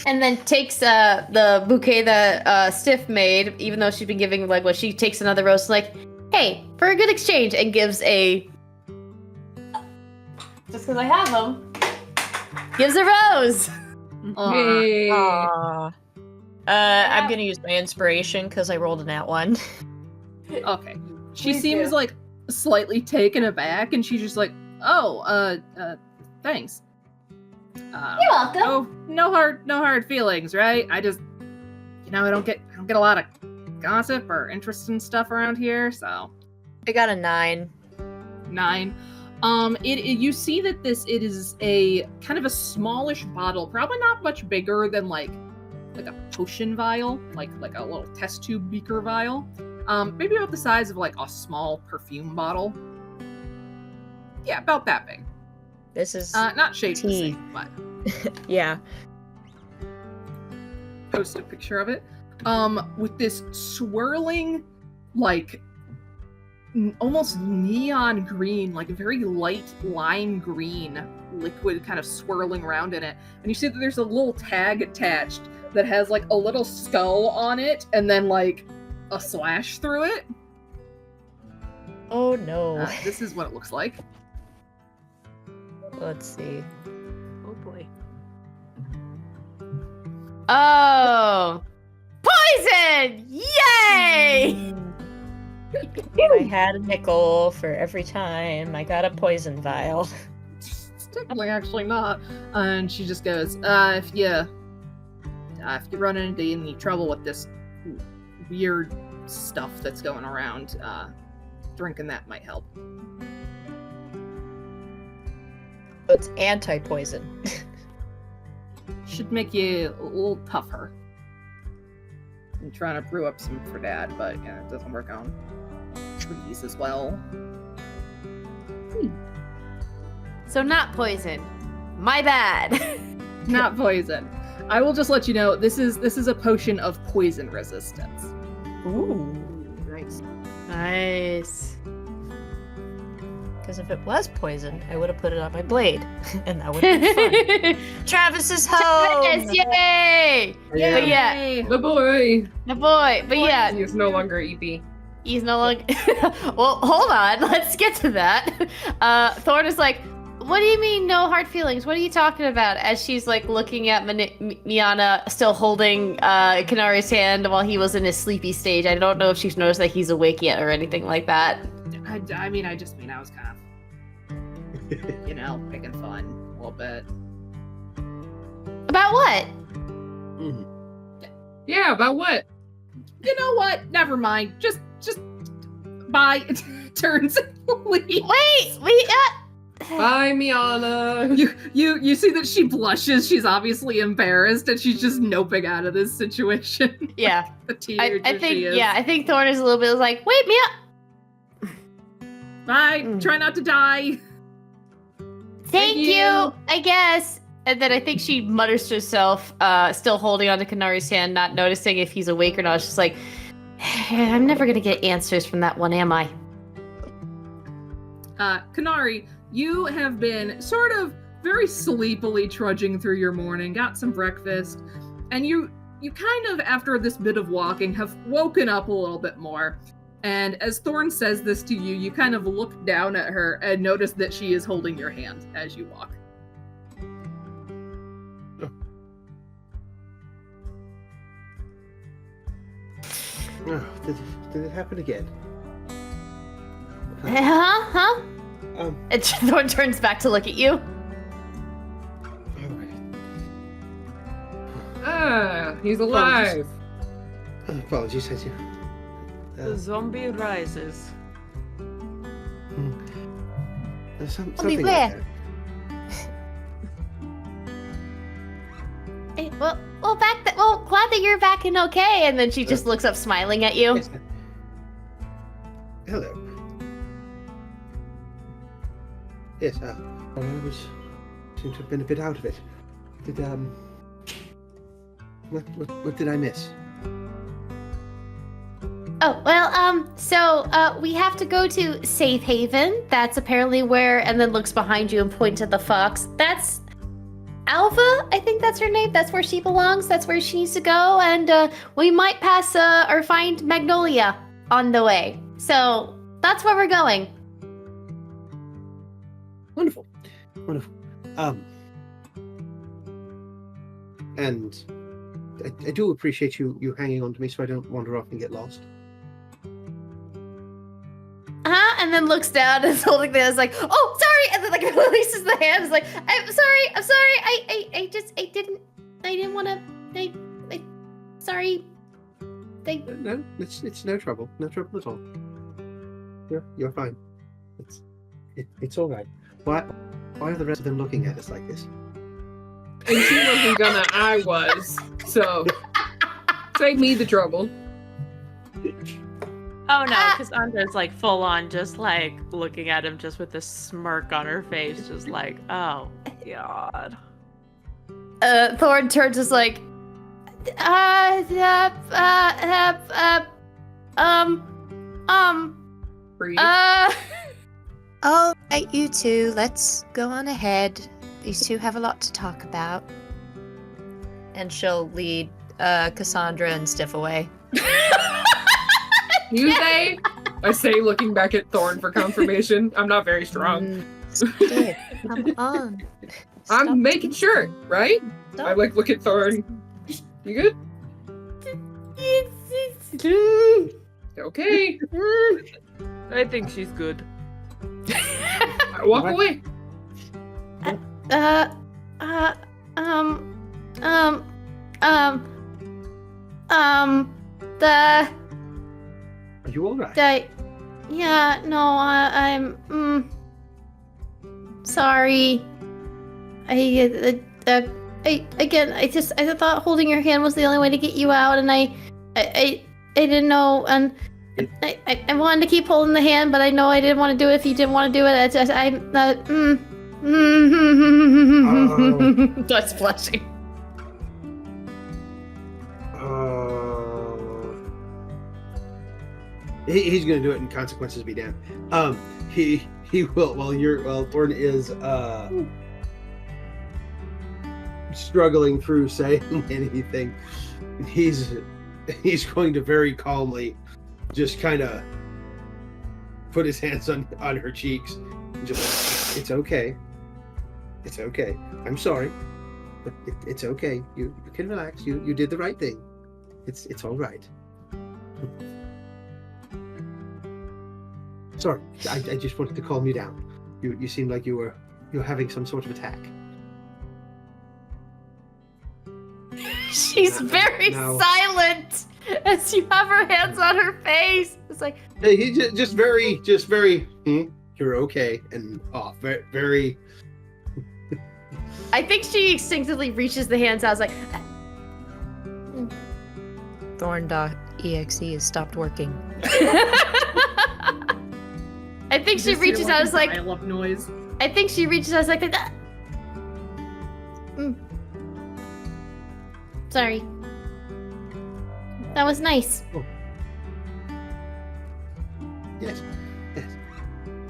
[SPEAKER 7] and then takes the bouquet that Stiff made, even though she's been giving, like, what she takes another rose, like, hey, for a good exchange, and gives a, just because I have them, gives a rose.
[SPEAKER 8] Hey.
[SPEAKER 5] Aww. I'm gonna use my inspiration because I rolled a nat 1.
[SPEAKER 4] Okay. She seems like slightly taken aback, and she's just like, oh, thanks.
[SPEAKER 7] You're welcome.
[SPEAKER 4] Oh, no hard feelings, right? I just, I don't get a lot of gossip or interesting stuff around here, so.
[SPEAKER 5] I got a 9.
[SPEAKER 4] 9. You see that it is a kind of a smallish bottle, probably not much bigger than like a potion vial, like a little test tube beaker vial. Maybe about the size of like a small perfume bottle. Yeah, about that big.
[SPEAKER 5] This is
[SPEAKER 4] not shaped the
[SPEAKER 5] tea.
[SPEAKER 4] same, but
[SPEAKER 5] Yeah.
[SPEAKER 4] post a picture of it. With this swirling, like almost neon green, like very light lime green liquid kind of swirling around in it. And you see that there's a little tag attached that has like a little skull on it and then like a slash through it.
[SPEAKER 5] Oh no.
[SPEAKER 4] This is what it looks like.
[SPEAKER 5] Let's see.
[SPEAKER 6] Oh boy.
[SPEAKER 7] Oh! Poison! Yay!
[SPEAKER 5] I had a nickel for every time I got a poison vial.
[SPEAKER 4] It's technically actually not. And she just goes, if you run into any trouble with this weird stuff that's going around, drinking that might help.
[SPEAKER 5] It's anti-poison.
[SPEAKER 4] Should make you a little tougher. I'm trying to brew up some for Dad, but yeah, it doesn't work on trees as well.
[SPEAKER 7] So not poison. My bad.
[SPEAKER 4] Not poison. I will just let you know, this is a potion of poison resistance.
[SPEAKER 5] Ooh.
[SPEAKER 4] Nice.
[SPEAKER 7] Nice.
[SPEAKER 5] Because if it was poison, I would have put it on my blade. And that would have been fun. Travis is home!
[SPEAKER 7] Yes, yay!
[SPEAKER 8] Yeah.
[SPEAKER 7] But yeah,
[SPEAKER 8] The boy.
[SPEAKER 7] the boy. But yeah,
[SPEAKER 8] He is no longer EP.
[SPEAKER 7] he's no longer. Well, hold on. Let's get to that. Thorn is like, what do you mean no hard feelings? What are you talking about? As she's like looking at Miana still holding Kenari's hand while he was in his sleepy stage. I don't know if she's noticed that he's awake yet or anything like that.
[SPEAKER 4] I just mean I was kind of, picking fun a little bit.
[SPEAKER 7] About what?
[SPEAKER 8] Yeah, about what?
[SPEAKER 4] You know what? Never mind. Just bye. Turns and leaves.
[SPEAKER 7] Wait, we
[SPEAKER 8] Bye, Miana.
[SPEAKER 4] You see that she blushes. She's obviously embarrassed, and she's just noping out of this situation.
[SPEAKER 7] yeah.
[SPEAKER 4] The teenager
[SPEAKER 7] I think
[SPEAKER 4] she is.
[SPEAKER 7] I think Thorn is a little bit like, wait, Mia.
[SPEAKER 4] Bye. Try not to die.
[SPEAKER 7] Thank
[SPEAKER 4] you.
[SPEAKER 7] you, I guess. And then I think she mutters to herself, still holding onto Kenari's hand, not noticing if he's awake or not. She's like, I'm never gonna get answers from that one, am I?
[SPEAKER 4] Kenari, you have been sort of very sleepily trudging through your morning, got some breakfast, and you kind of, after this bit of walking, have woken up a little bit more. And as Thorn says this to you, you kind of look down at her and notice that she is holding your hand as you walk.
[SPEAKER 9] Oh, did it happen again?
[SPEAKER 7] Huh? And Thorn turns back to look at you.
[SPEAKER 8] Ah, he's alive.
[SPEAKER 9] Apologies, I do.
[SPEAKER 6] The zombie rises.
[SPEAKER 9] Something like
[SPEAKER 5] where?
[SPEAKER 9] that.
[SPEAKER 7] Hey, well, glad that you're back and okay. And then she just looks up, smiling at you.
[SPEAKER 9] Yes. Hello. Yes, I seem to have been a bit out of it. Did what did I miss?
[SPEAKER 7] Oh, well, so we have to go to Safe Haven. That's apparently where, and then looks behind you and points at the fox. That's Alva, I think that's her name. That's where she belongs. That's where she needs to go. And we might pass or find Magnolia on the way. So that's where we're going.
[SPEAKER 9] Wonderful. And I do appreciate you hanging on to me so I don't wander off and get lost.
[SPEAKER 7] And then looks down and is holding the hands like, oh, sorry, and then like releases the hands like, I'm sorry, I didn't want to, sorry.
[SPEAKER 9] No, it's no trouble at all. You're fine. It's all right. Why are the rest of them looking at us like this?
[SPEAKER 8] And she wasn't gonna, I was. So, save me the trouble.
[SPEAKER 6] Oh no, Cassandra's like full on just like looking at him just with this smirk on her face, just like, oh god.
[SPEAKER 7] Thorn turns is like,
[SPEAKER 8] Breathe.
[SPEAKER 5] All right, you two, let's go on ahead. These two have a lot to talk about. And she'll lead Cassandra and Stiff away.
[SPEAKER 8] You say? I say, looking back at Thorn for confirmation. I'm not very strong.
[SPEAKER 5] Stiff, come on. Stop.
[SPEAKER 8] I'm making sure, right?
[SPEAKER 5] Stop.
[SPEAKER 8] I like look at Thorn. You good? Okay.
[SPEAKER 6] I think she's good.
[SPEAKER 8] I walk away.
[SPEAKER 9] Are you all right?
[SPEAKER 7] Yeah, no, I'm, sorry. I thought holding your hand was the only way to get you out, and I didn't know, and I wanted to keep holding the hand, but I know I didn't want to do it if you didn't want to do it. That's blushing.
[SPEAKER 9] He's gonna do it, and consequences be damned. He will. While Thorn is struggling through saying anything, he's going to very calmly just kind of put his hands on her cheeks and just, it's okay. I'm sorry, but it's okay. You can relax. You did the right thing. It's all right. Sorry, I just wanted to calm you down. You seemed like you were having some sort of attack.
[SPEAKER 7] She's very silent as you have her hands on her face. It's like,
[SPEAKER 9] hey, he just very, you're okay, and off. Very, very.
[SPEAKER 7] I think she instinctively reaches the hands out. I was like,
[SPEAKER 5] Thorn.exe has stopped working.
[SPEAKER 7] I think she reaches out. It's like,
[SPEAKER 4] I love noise.
[SPEAKER 7] I think she reaches out. It's like that. Sorry. That was nice.
[SPEAKER 9] Oh. Yes.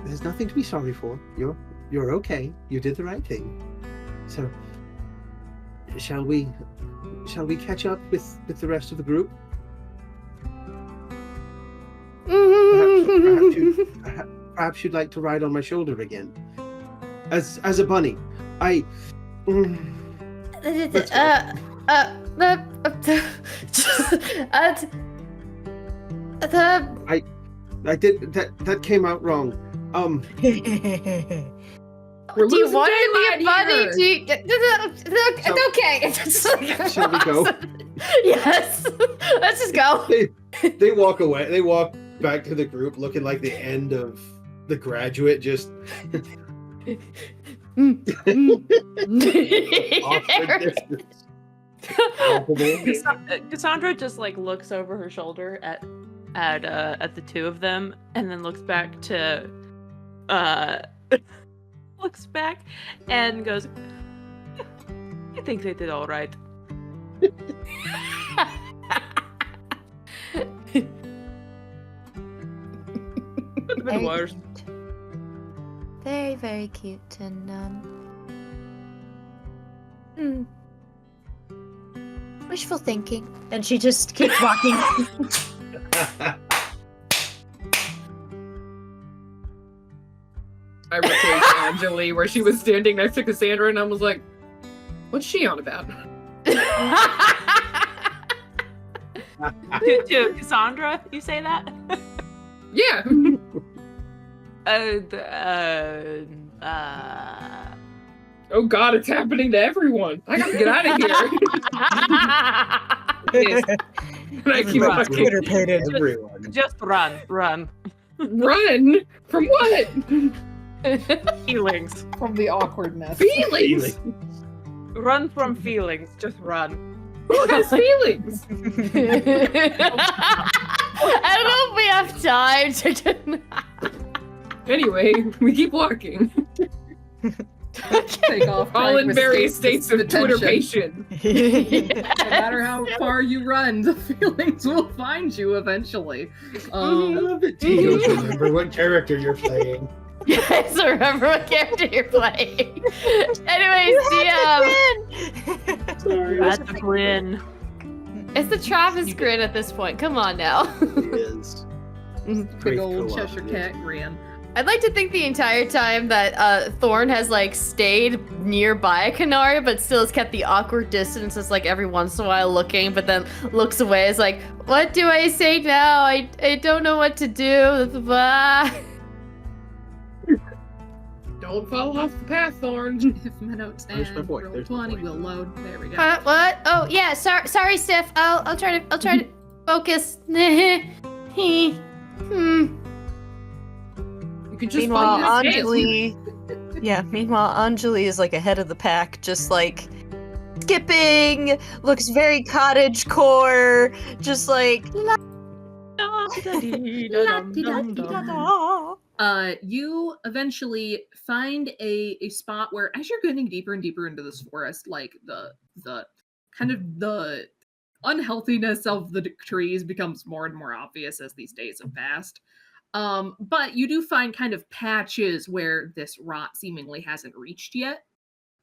[SPEAKER 9] There's nothing to be sorry for. You're okay. You did the right thing. So, shall we catch up with the rest of the group? Perhaps you'd like to ride on my shoulder again, as a bunny. I I did that came out wrong.
[SPEAKER 8] We're
[SPEAKER 7] Do you
[SPEAKER 8] losing
[SPEAKER 7] want to
[SPEAKER 8] daylight
[SPEAKER 7] be a buddy?
[SPEAKER 8] here.
[SPEAKER 7] Okay.
[SPEAKER 9] Shall we go?
[SPEAKER 7] Yes. Let's just go.
[SPEAKER 9] They walk away. They walk back to the group looking like the end of The Graduate, just off the distance. Palpable.
[SPEAKER 6] Cassandra just like looks over her shoulder at the two of them, and then looks back to looks back and goes, I think they did all right. Could have been
[SPEAKER 5] Very
[SPEAKER 6] worse.
[SPEAKER 5] cute. Very, very cute, and wishful thinking. And she just keeps walking.
[SPEAKER 8] I replaced Anjeli where she was standing next to Cassandra, and I was like, what's she on about?
[SPEAKER 6] To Cassandra, you say that?
[SPEAKER 8] Yeah. Oh god, it's happening to everyone. I gotta get out of here. Yes. And I keep
[SPEAKER 6] Right.
[SPEAKER 8] walking.
[SPEAKER 9] Everyone.
[SPEAKER 6] Just run.
[SPEAKER 8] Run? From what?
[SPEAKER 6] Feelings.
[SPEAKER 4] From the awkwardness.
[SPEAKER 8] Feelings?
[SPEAKER 6] Run from feelings. Just run.
[SPEAKER 8] Who has feelings?
[SPEAKER 7] I don't know if we have time to.
[SPEAKER 8] Anyway, we keep walking.
[SPEAKER 4] Take off.
[SPEAKER 8] All
[SPEAKER 4] trying
[SPEAKER 8] in
[SPEAKER 4] to
[SPEAKER 8] various
[SPEAKER 4] escape
[SPEAKER 8] states of
[SPEAKER 4] detention.
[SPEAKER 8] Twitterpation.
[SPEAKER 4] No matter how far you run, the feelings will find you eventually.
[SPEAKER 9] I love it. Do you remember what character you're playing?
[SPEAKER 7] Yes, remember what character you're playing. Anyways,
[SPEAKER 9] Sorry.
[SPEAKER 6] That's a grin.
[SPEAKER 7] it's the Travis grin at this point. Come on now.
[SPEAKER 9] It is.
[SPEAKER 4] Big
[SPEAKER 9] Great
[SPEAKER 4] old
[SPEAKER 9] co-op,
[SPEAKER 4] Cheshire
[SPEAKER 9] yeah.
[SPEAKER 4] Cat grin.
[SPEAKER 7] I'd like to think the entire time that Thorn has like stayed nearby Kenari, but still has kept the awkward distance. It's like every once in a while looking, but then looks away. It's like, what do I say now? I don't know what to do. Blah.
[SPEAKER 8] Don't fall off the path, Thorn.
[SPEAKER 4] If my notes
[SPEAKER 9] There's my
[SPEAKER 4] and
[SPEAKER 9] point,
[SPEAKER 4] roll
[SPEAKER 9] there's my
[SPEAKER 4] 20
[SPEAKER 9] point.
[SPEAKER 4] will load. There we go.
[SPEAKER 7] What? Oh yeah. Sorry, Steph. I'll try to focus.
[SPEAKER 8] You can just
[SPEAKER 5] Meanwhile,
[SPEAKER 8] find this
[SPEAKER 5] Anjeli. Yeah, meanwhile, Anjeli is like ahead of the pack, just like skipping, looks very cottage core, just like.
[SPEAKER 4] You eventually find a spot where, as you're getting deeper and deeper into this forest, like the kind of the unhealthiness of the trees becomes more and more obvious as these days have passed. But you do find kind of patches where this rot seemingly hasn't reached yet.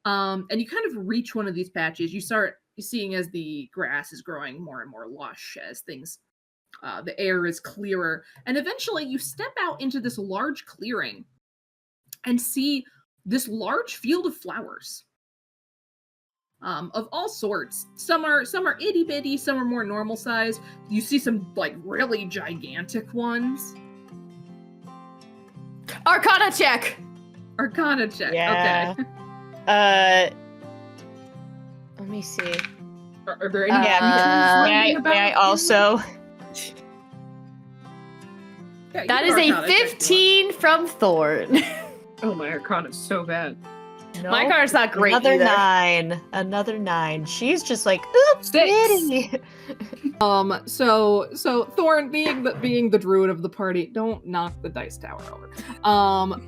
[SPEAKER 4] And you kind of reach one of these patches. You start seeing as the grass is growing more and more lush, as things, the air is clearer. And eventually you step out into this large clearing and see this large field of flowers. Of all sorts. Some are itty bitty, some are more normal size. You see some like really gigantic ones.
[SPEAKER 7] Arcana check.
[SPEAKER 4] Arcana check.
[SPEAKER 5] Yeah.
[SPEAKER 4] Okay.
[SPEAKER 5] Let me see.
[SPEAKER 8] Are there any
[SPEAKER 5] Yeah, may I also?
[SPEAKER 4] Yeah, you
[SPEAKER 7] That
[SPEAKER 4] can
[SPEAKER 7] is a
[SPEAKER 4] Arcana check if you
[SPEAKER 7] 15 from Thorn.
[SPEAKER 8] Oh, my Arcana's so bad.
[SPEAKER 7] My card's not great
[SPEAKER 5] Another
[SPEAKER 7] either.
[SPEAKER 5] 9. Another 9. She's just like, oops,
[SPEAKER 8] 6.
[SPEAKER 5] kitty.
[SPEAKER 4] So Thorn, being the druid of the party, don't knock the dice tower over.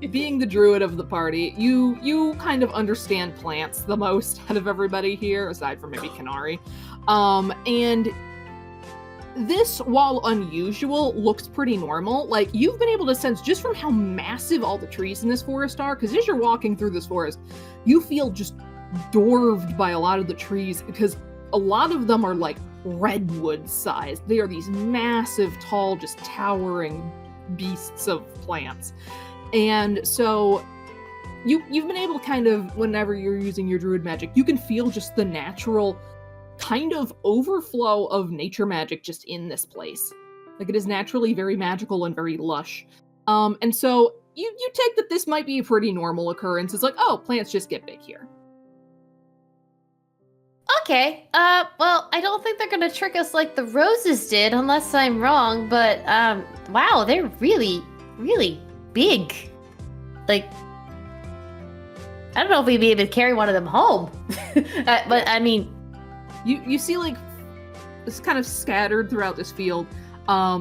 [SPEAKER 4] Being the druid of the party, you kind of understand plants the most out of everybody here, aside from maybe Kenari. And this, while unusual, looks pretty normal. Like, you've been able to sense just from how massive all the trees in this forest are, because as you're walking through this forest, you feel just dwarfed by a lot of the trees, because a lot of them are like redwood sized. They are these massive, tall, just towering beasts of plants. And so you've been able to kind of, whenever you're using your druid magic, you can feel just the natural kind of overflow of nature magic just in this place. Like it is naturally very magical and very lush. And so you take that this might be a pretty normal occurrence. It's like, oh, plants just get big here.
[SPEAKER 7] Okay. Well, I don't think they're gonna trick us like the roses did, unless I'm wrong. But wow, they're really, really big. Like, I don't know if we'd be able to carry one of them home. But I mean,
[SPEAKER 4] you see like it's kind of scattered throughout this field.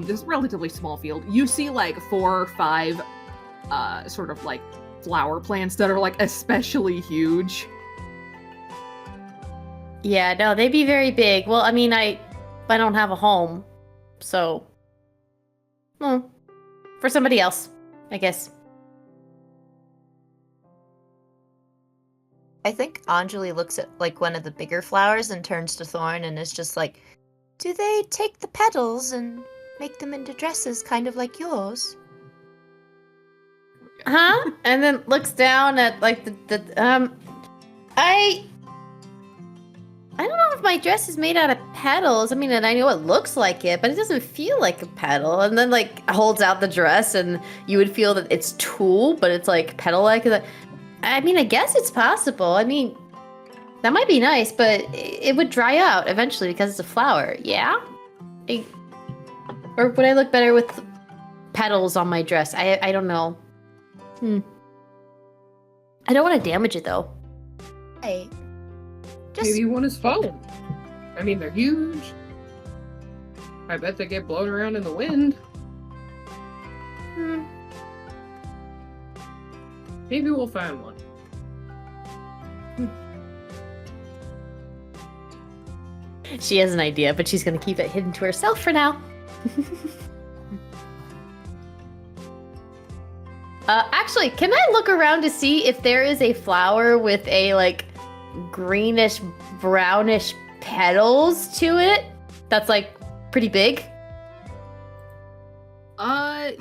[SPEAKER 4] This relatively small field. You see like 4 or 5 sort of like flower plants that are like especially huge.
[SPEAKER 7] yeah, no, they'd be very big. Well, I mean, I don't have a home, so well, for somebody else, I guess.
[SPEAKER 5] I think Anjeli looks at like one of the bigger flowers and turns to Thorn and is just like, do they take the petals and make them into dresses kind of like yours?
[SPEAKER 7] Huh? And then looks down at like I don't know if my dress is made out of petals. I mean, and I know it looks like it, but it doesn't feel like a petal. And then like holds out the dress, and you would feel that it's tulle, but it's like petal-like. I mean, I guess it's possible. I mean, that might be nice, but it would dry out eventually because it's a flower. Yeah? Or would I look better with petals on my dress? I don't know. I don't want to damage it, though.
[SPEAKER 5] Hey.
[SPEAKER 8] Maybe one is fallen. I mean, they're huge. I bet they get blown around in the wind. Maybe we'll find one.
[SPEAKER 7] She has an idea, but she's going to keep it hidden to herself for now. Actually, can I look around to see if there is a flower with a, like, greenish, brownish petals to it that's, like, pretty big?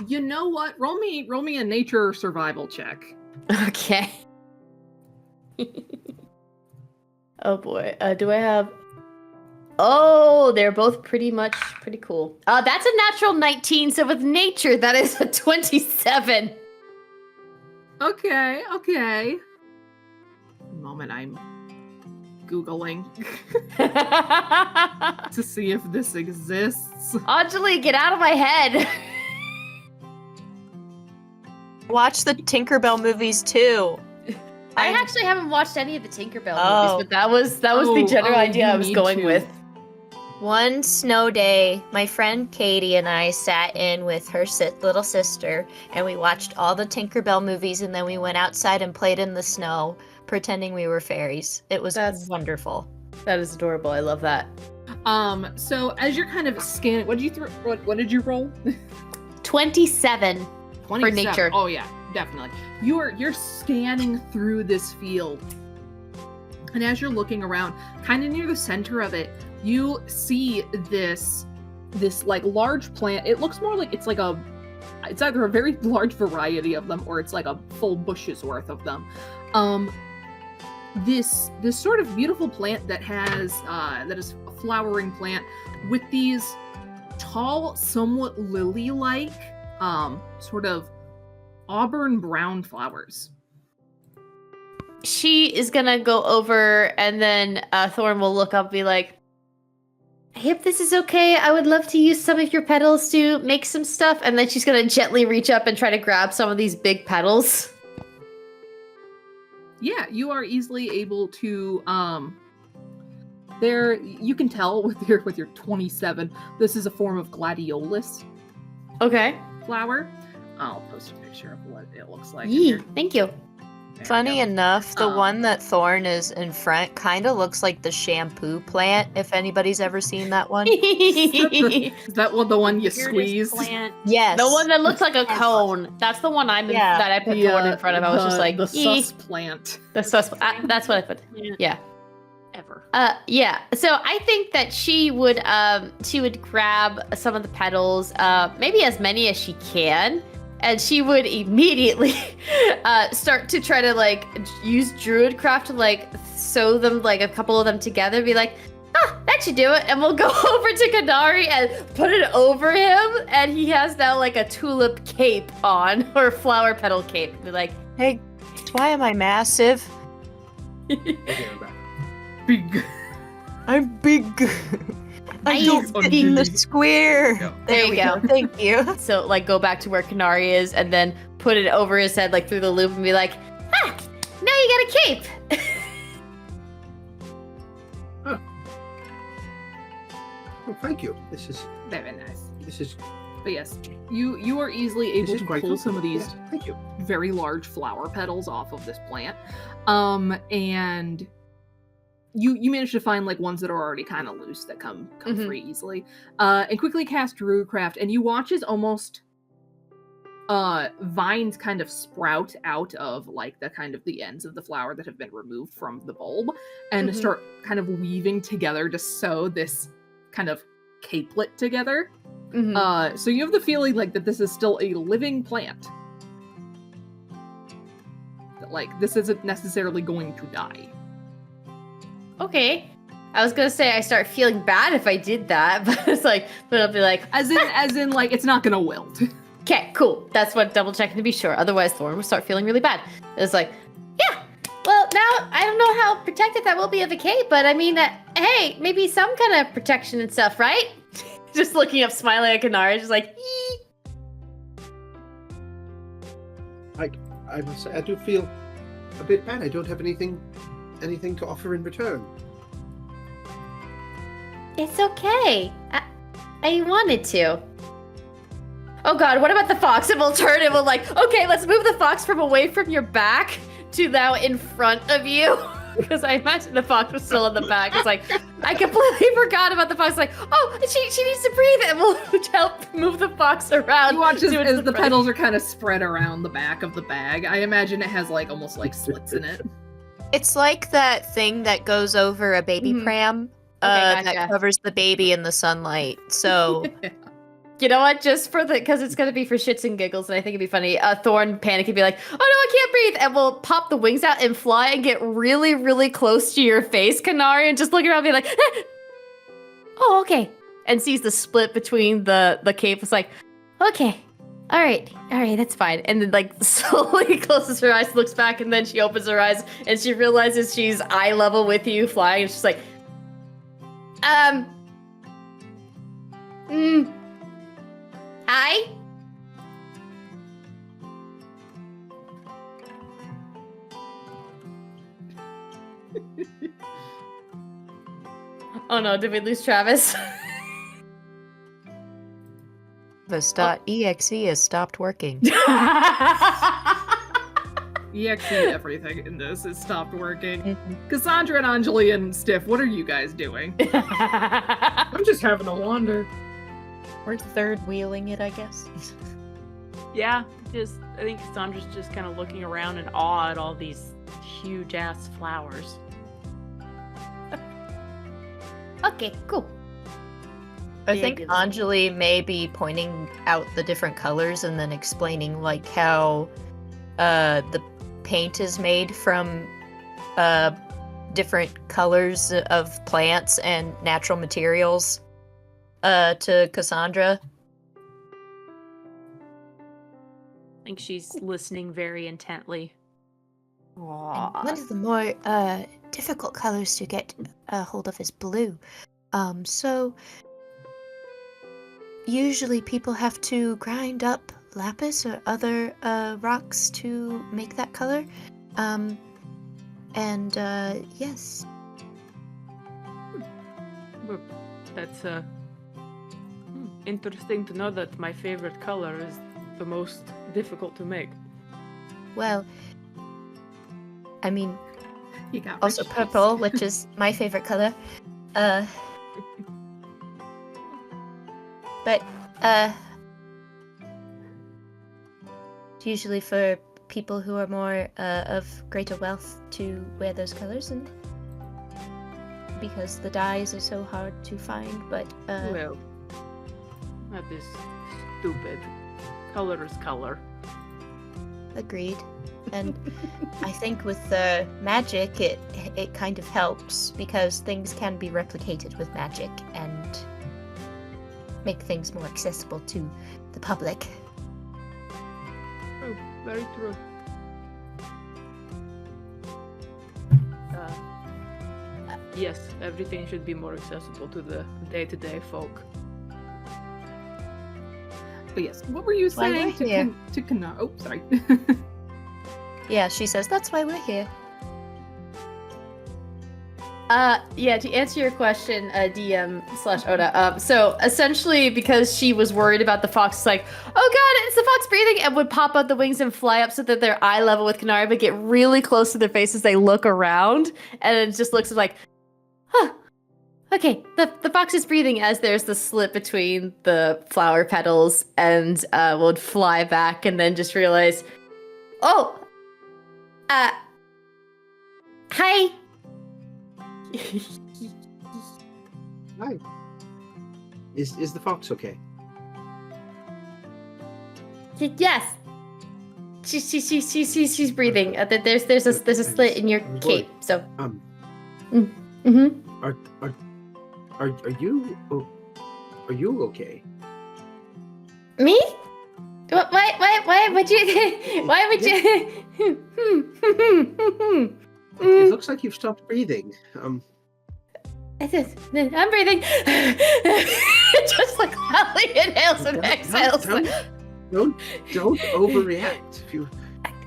[SPEAKER 4] You know what? Roll me a nature survival check.
[SPEAKER 7] Okay. Oh boy. Do I have... Oh, they're both pretty cool. That's a natural 19, so with nature, that is a 27.
[SPEAKER 4] Okay. Moment, I'm Googling to see if this exists.
[SPEAKER 7] Anjeli, get out of my head.
[SPEAKER 5] Watch the Tinkerbell movies too.
[SPEAKER 7] I actually haven't watched any of the Tinkerbell movies, but that was the general idea I was going with.
[SPEAKER 5] One snow day, my friend Katie and I sat in with her little sister, and we watched all the Tinkerbell movies, and then we went outside and played in the snow, pretending we were fairies. It was wonderful.
[SPEAKER 7] That is adorable. I love that.
[SPEAKER 4] So as you're kind of scanning, what did you roll?
[SPEAKER 7] 27 for nature.
[SPEAKER 4] Oh yeah, definitely. You're scanning through this field, and as you're looking around, kind of near the center of it, you see this like large plant. It looks more like it's either a very large variety of them or it's like a full bush's worth of them. This sort of beautiful plant that is a flowering plant with these tall, somewhat lily-like, sort of auburn brown flowers.
[SPEAKER 7] She is gonna go over, and then Thorn will look up and be like, hey, if this is okay, I would love to use some of your petals to make some stuff. And then she's gonna gently reach up and try to grab some of these big petals.
[SPEAKER 4] Yeah, you are easily able to, you can tell with your 27, this is a form of gladiolus.
[SPEAKER 7] Okay.
[SPEAKER 4] Flower. I'll post a picture of what it looks like.
[SPEAKER 7] Thank you.
[SPEAKER 5] Funny enough, the one that Thorn is in front kind of looks like the shampoo plant, if anybody's ever seen that one.
[SPEAKER 4] Is that the one you squeeze?
[SPEAKER 5] Yes.
[SPEAKER 7] The one that looks like a cone. That's the one that I put Thorn in front of. I was just like,
[SPEAKER 4] the sus plant.
[SPEAKER 7] The sus. That's what I put. Yeah.
[SPEAKER 6] Ever.
[SPEAKER 7] Yeah. So I think that she would grab some of the petals, maybe as many as she can. And she would immediately start to try to like use druidcraft to like sew them, like a couple of them together. Be like, that should do it. And we'll go over to Kenari and put it over him. And he has now like a tulip cape on, or a flower petal cape. We're like,
[SPEAKER 5] Hey, why am I massive?
[SPEAKER 9] Okay, I'm back.
[SPEAKER 8] Big.
[SPEAKER 5] I'm big. I don't fit in the square.
[SPEAKER 9] Yeah.
[SPEAKER 7] There you go.
[SPEAKER 5] Thank you.
[SPEAKER 7] So, like, go back to where Kenari is and then put it over his head, like, through the loop and be like, now you got a cape.
[SPEAKER 9] Oh, thank you. This is
[SPEAKER 4] Very nice.
[SPEAKER 9] this is
[SPEAKER 4] But yes, you are easily able to
[SPEAKER 9] quite
[SPEAKER 4] pull some of these
[SPEAKER 9] Yeah, thank you.
[SPEAKER 4] very large flower petals off of this plant. And you manage to find like ones that are already kind of loose that come free easily. And quickly cast Druidcraft, and you watch as almost vines kind of sprout out of like the kind of the ends of the flower that have been removed from the bulb and start kind of weaving together to sew this kind of capelet together. So you have the feeling like that this is still a living plant. That like this isn't necessarily going to die.
[SPEAKER 7] Okay. I was gonna say I start feeling bad if I did that, but it's like, but I'll be like,
[SPEAKER 4] As in like it's not gonna wilt.
[SPEAKER 7] okay, cool. That's what double checking to be sure. Otherwise, Thorn will start feeling really bad. It's like, yeah. Well, now I don't know how protected that will be of a cape, but I mean, hey, maybe some kind of protection and stuff, right? Just looking up, smiling at Kenari, just like,
[SPEAKER 9] I must say, I do feel a bit bad. I don't have anything to offer in return.
[SPEAKER 7] it's okay. I wanted to. Oh God, what about the fox? And we'll turn and we'll like, okay, let's move the fox from away from your back to now in front of you. Because I imagine the fox was still in the back. It's like, I completely forgot about the fox. Like, oh, she needs to breathe, and we'll help move the fox around.
[SPEAKER 4] You watch as
[SPEAKER 7] to
[SPEAKER 4] the
[SPEAKER 7] front.
[SPEAKER 4] petals are kind of spread around the back of the bag. I imagine it has like almost like slits in it.
[SPEAKER 5] It's like that thing that goes over a baby pram
[SPEAKER 7] Okay,
[SPEAKER 5] that
[SPEAKER 7] gotcha.
[SPEAKER 5] covers the baby in the sunlight. So
[SPEAKER 7] You know what? Just for because it's gonna be for shits and giggles, and I think it'd be funny. Thorn panic and be like, "Oh no, I can't breathe!" And we'll pop the wings out and fly and get really, really close to your face, Kenari, and just look around and be like, "Oh, okay," and sees the split between the cape. It's like, "Okay, all right, that's fine." And then like slowly closes her eyes, looks back, and then she opens her eyes and she realizes she's eye level with you flying. And she's like, Hi? Oh no, did we lose Travis?
[SPEAKER 5] Travis.exe has stopped working.
[SPEAKER 4] EXE everything in this has stopped working. Cassandra and Anjeli and Stiff, what are you guys doing?
[SPEAKER 8] I'm just having a wander.
[SPEAKER 5] We're third wheeling it, I guess.
[SPEAKER 6] Yeah, I think Cassandra's just kind of looking around in awe at all these huge ass flowers.
[SPEAKER 7] Okay, cool.
[SPEAKER 5] I think Anjeli may be pointing out the different colors and then explaining like how the paint is made from different colors of plants and natural materials to Cassandra.
[SPEAKER 6] I think she's listening very intently.
[SPEAKER 5] And one of the more difficult colors to get a hold of is blue. So usually people have to grind up lapis or other rocks to make that color. Yes.
[SPEAKER 6] That's interesting to know that my favorite color is the most difficult to make.
[SPEAKER 5] Well, I mean,
[SPEAKER 4] You got
[SPEAKER 5] also
[SPEAKER 4] rich
[SPEAKER 5] purple, which is my favorite color. But it's usually for people who are more of greater wealth to wear those colors, and because the dyes are so hard to find. But
[SPEAKER 6] Well, that is stupid. Color is color.
[SPEAKER 5] agreed. And I think with the magic, it it kind of helps because things can be replicated with magic and make things more accessible to the public.
[SPEAKER 6] True, very true. Yes, everything should be more accessible to the day-to-day folk.
[SPEAKER 4] But yes, what were you
[SPEAKER 5] Why
[SPEAKER 4] saying
[SPEAKER 5] we're here.
[SPEAKER 4] to Kenari? Oh, sorry.
[SPEAKER 5] Yeah, she says, that's why we're here.
[SPEAKER 7] Yeah, to answer your question, DM/Ota, so essentially because she was worried about the fox, it's like, oh god, it's the fox breathing, and would pop out the wings and fly up so that they're eye level with Kenari, but get really close to their face as they look around, and it just looks like, huh, okay, the fox is breathing as there's the slit between the flower petals, and would fly back and then just realize, oh, hi.
[SPEAKER 9] Hi. Is the fox okay?
[SPEAKER 7] Yes. She's breathing. There's a slit in your cape. So. Mm-hmm.
[SPEAKER 9] Are you okay?
[SPEAKER 7] Me? Why would you? Why would you?
[SPEAKER 9] It looks like you've stopped breathing.
[SPEAKER 7] I'm breathing. Just like Holly inhales and exhales.
[SPEAKER 9] Don't overreact.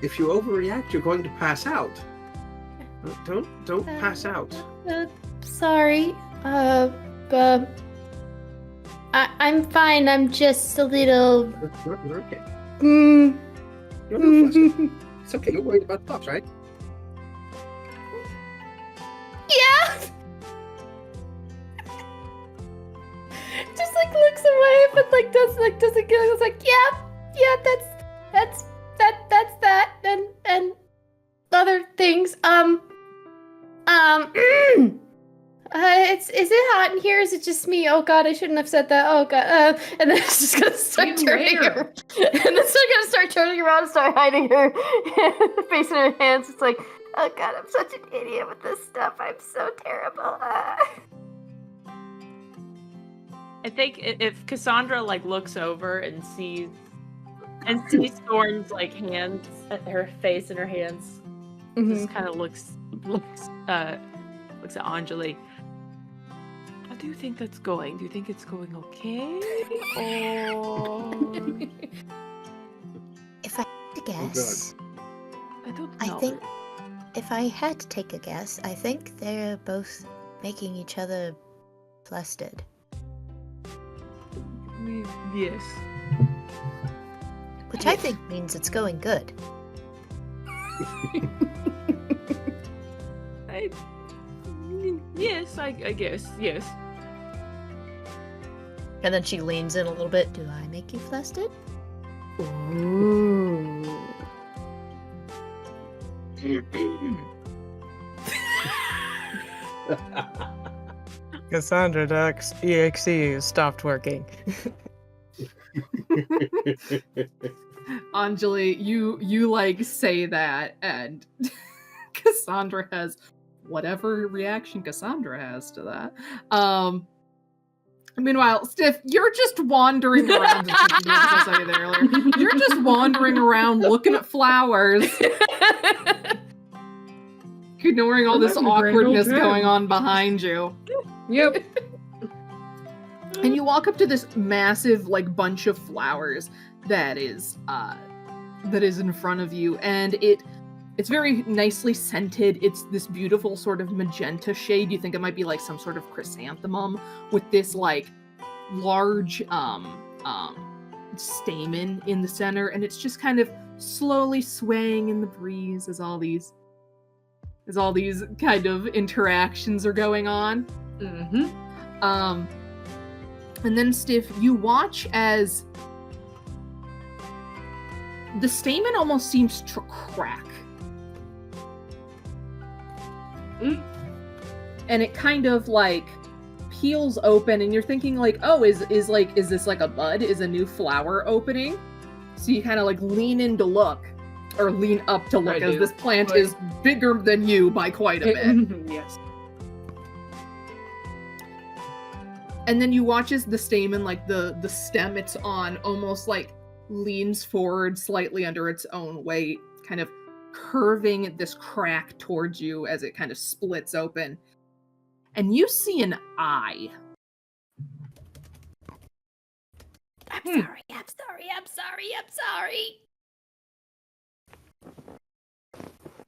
[SPEAKER 9] If you overreact, you're going to pass out. Don't pass out.
[SPEAKER 7] Sorry. I'm fine. I'm just a little.
[SPEAKER 9] You're okay.
[SPEAKER 7] Mm.
[SPEAKER 9] You're not flustered. It's okay. You're worried about the fox, right?
[SPEAKER 7] Yeah. Just like looks away, but like doesn't get. It's like yeah, that's that, and other things. Is it hot in here? Is it just me? Oh god, I shouldn't have said that. Oh god, and then it's just gonna start turning around. And then it's gonna start turning around and start hiding her face in her hands. It's like, oh god, I'm such an idiot with this stuff. I'm so terrible.
[SPEAKER 6] I think if Cassandra like looks over and sees Thorn's like hands, her face in her hands, just kind of looks at Anjeli. How do you think that's going? Do you think it's going okay? Or
[SPEAKER 5] If I had to guess,
[SPEAKER 6] I don't know.
[SPEAKER 5] I think if I had to take a guess, I think they're both making each other flustered.
[SPEAKER 6] Yes.
[SPEAKER 5] Which I think means it's going good.
[SPEAKER 6] Yes, I guess, yes.
[SPEAKER 5] And then she leans in a little bit. Do I make you flustered?
[SPEAKER 7] Ooh.
[SPEAKER 10] Cassandra Duck's EXE stopped working.
[SPEAKER 4] Anjeli, you like say that, and Cassandra has whatever reaction Cassandra has to that. Meanwhile, Stiff, you're just wandering around. I said it earlier. You're just wandering around looking at flowers, ignoring all this awkwardness going on behind you.
[SPEAKER 8] Yep.
[SPEAKER 4] And you walk up to this massive, like, bunch of flowers that is in front of you, and it's very nicely scented. It's this beautiful sort of magenta shade. You think it might be like some sort of chrysanthemum with this like large stamen in the center, and it's just kind of slowly swaying in the breeze as all these kind of interactions are going on. And then Stiff, you watch as the stamen almost seems to crack. And it kind of like peels open, and you're thinking like, oh, is this like a bud? Is a new flower opening? So you kind of like lean in to look, or lean up to look,
[SPEAKER 8] I
[SPEAKER 4] as
[SPEAKER 8] do,
[SPEAKER 4] this plant
[SPEAKER 8] but-
[SPEAKER 4] is bigger than you by quite a bit.
[SPEAKER 8] Yes.
[SPEAKER 4] And then you watch as the stamen, like the stem it's on, almost like leans forward slightly under its own weight, kind of curving this crack towards you as it kind of splits open. And you see an eye.
[SPEAKER 7] I'm sorry, I'm sorry, I'm sorry, I'm sorry.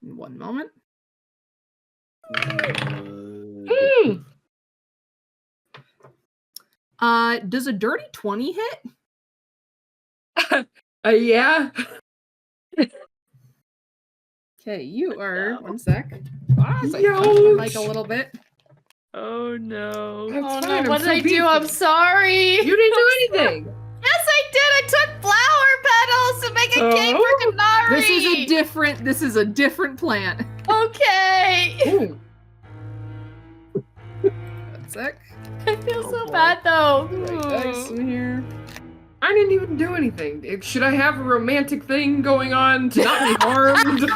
[SPEAKER 4] One moment. Does a dirty 20 hit?
[SPEAKER 8] Yeah.
[SPEAKER 4] Okay, you are. One sec.
[SPEAKER 8] Yo.
[SPEAKER 4] Like a little bit.
[SPEAKER 6] Oh no.
[SPEAKER 8] That's
[SPEAKER 7] Oh
[SPEAKER 8] fine,
[SPEAKER 7] no,
[SPEAKER 8] I'm
[SPEAKER 7] what did
[SPEAKER 8] so
[SPEAKER 7] I do? I'm
[SPEAKER 8] beefy.
[SPEAKER 7] sorry.
[SPEAKER 8] You didn't do anything.
[SPEAKER 7] Yes, I did. I took flower petals to make a cake for Kenari.
[SPEAKER 4] This is a different plant.
[SPEAKER 7] Okay.
[SPEAKER 8] Ooh.
[SPEAKER 4] One sec.
[SPEAKER 7] I feel
[SPEAKER 6] Oh,
[SPEAKER 7] so
[SPEAKER 6] boy.
[SPEAKER 7] bad though.
[SPEAKER 4] Dice in here.
[SPEAKER 8] I didn't even do anything. Should I have a romantic thing going on to not be harmed?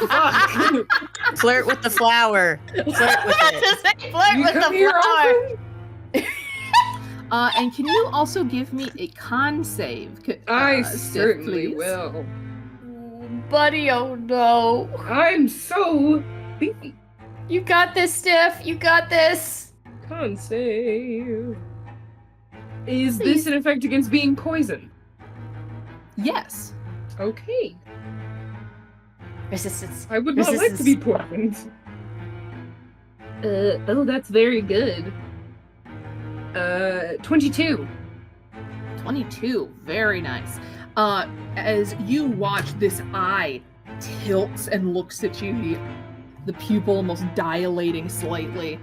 [SPEAKER 8] Fuck.
[SPEAKER 10] Flirt with the flower. Flirt with it.
[SPEAKER 7] Just say flirt
[SPEAKER 8] You
[SPEAKER 7] with
[SPEAKER 8] come
[SPEAKER 7] the
[SPEAKER 8] here
[SPEAKER 7] flower.
[SPEAKER 8] often?
[SPEAKER 4] And can you also give me a con save?
[SPEAKER 8] I
[SPEAKER 4] Stiff,
[SPEAKER 8] certainly
[SPEAKER 4] please?
[SPEAKER 8] will.
[SPEAKER 7] Buddy, oh no.
[SPEAKER 8] I'm so beefy.
[SPEAKER 7] You got this, Stiff. You got this.
[SPEAKER 8] Con save. Is this an effect against being poisoned?
[SPEAKER 4] Yes.
[SPEAKER 8] Okay.
[SPEAKER 7] Resistance.
[SPEAKER 8] I would not like to be poisoned. Oh, that's very good. 22.
[SPEAKER 4] 22. Very nice. As you watch, this eye tilts and looks at you, the pupil almost dilating slightly.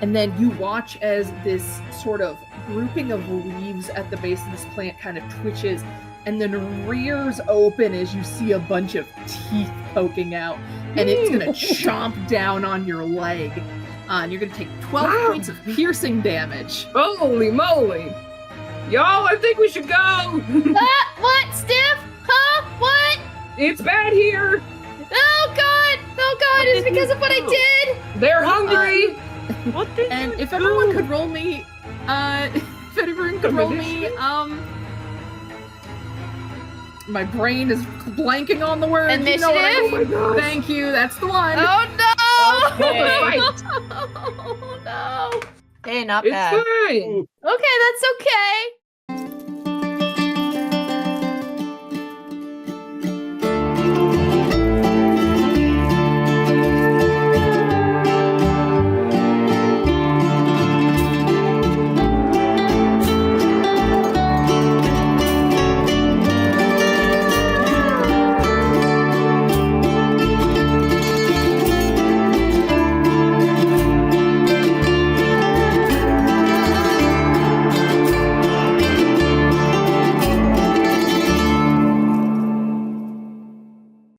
[SPEAKER 4] And then you watch as this sort of grouping of leaves at the base of this plant kind of twitches and then rears open as you see a bunch of teeth poking out. And it's going to chomp down on your leg. And you're going to take 12 points of piercing damage.
[SPEAKER 8] Holy moly! Y'all, I think we should go!
[SPEAKER 7] What, Stiff? Huh? What?
[SPEAKER 8] It's bad here!
[SPEAKER 7] Oh god! Oh god! It's because of what I did!
[SPEAKER 8] They're hungry!
[SPEAKER 6] What did
[SPEAKER 4] And
[SPEAKER 6] you
[SPEAKER 4] if
[SPEAKER 6] do?
[SPEAKER 4] everyone could roll me, if everyone could roll me, my brain is blanking on the word. You know what I
[SPEAKER 7] Initiative?
[SPEAKER 4] mean.
[SPEAKER 8] Oh my gosh.
[SPEAKER 4] Thank you. That's the one.
[SPEAKER 7] Oh no!
[SPEAKER 8] Okay.
[SPEAKER 7] Oh no!
[SPEAKER 5] Hey, not
[SPEAKER 8] It's
[SPEAKER 5] bad.
[SPEAKER 8] fine!
[SPEAKER 7] Okay, that's okay.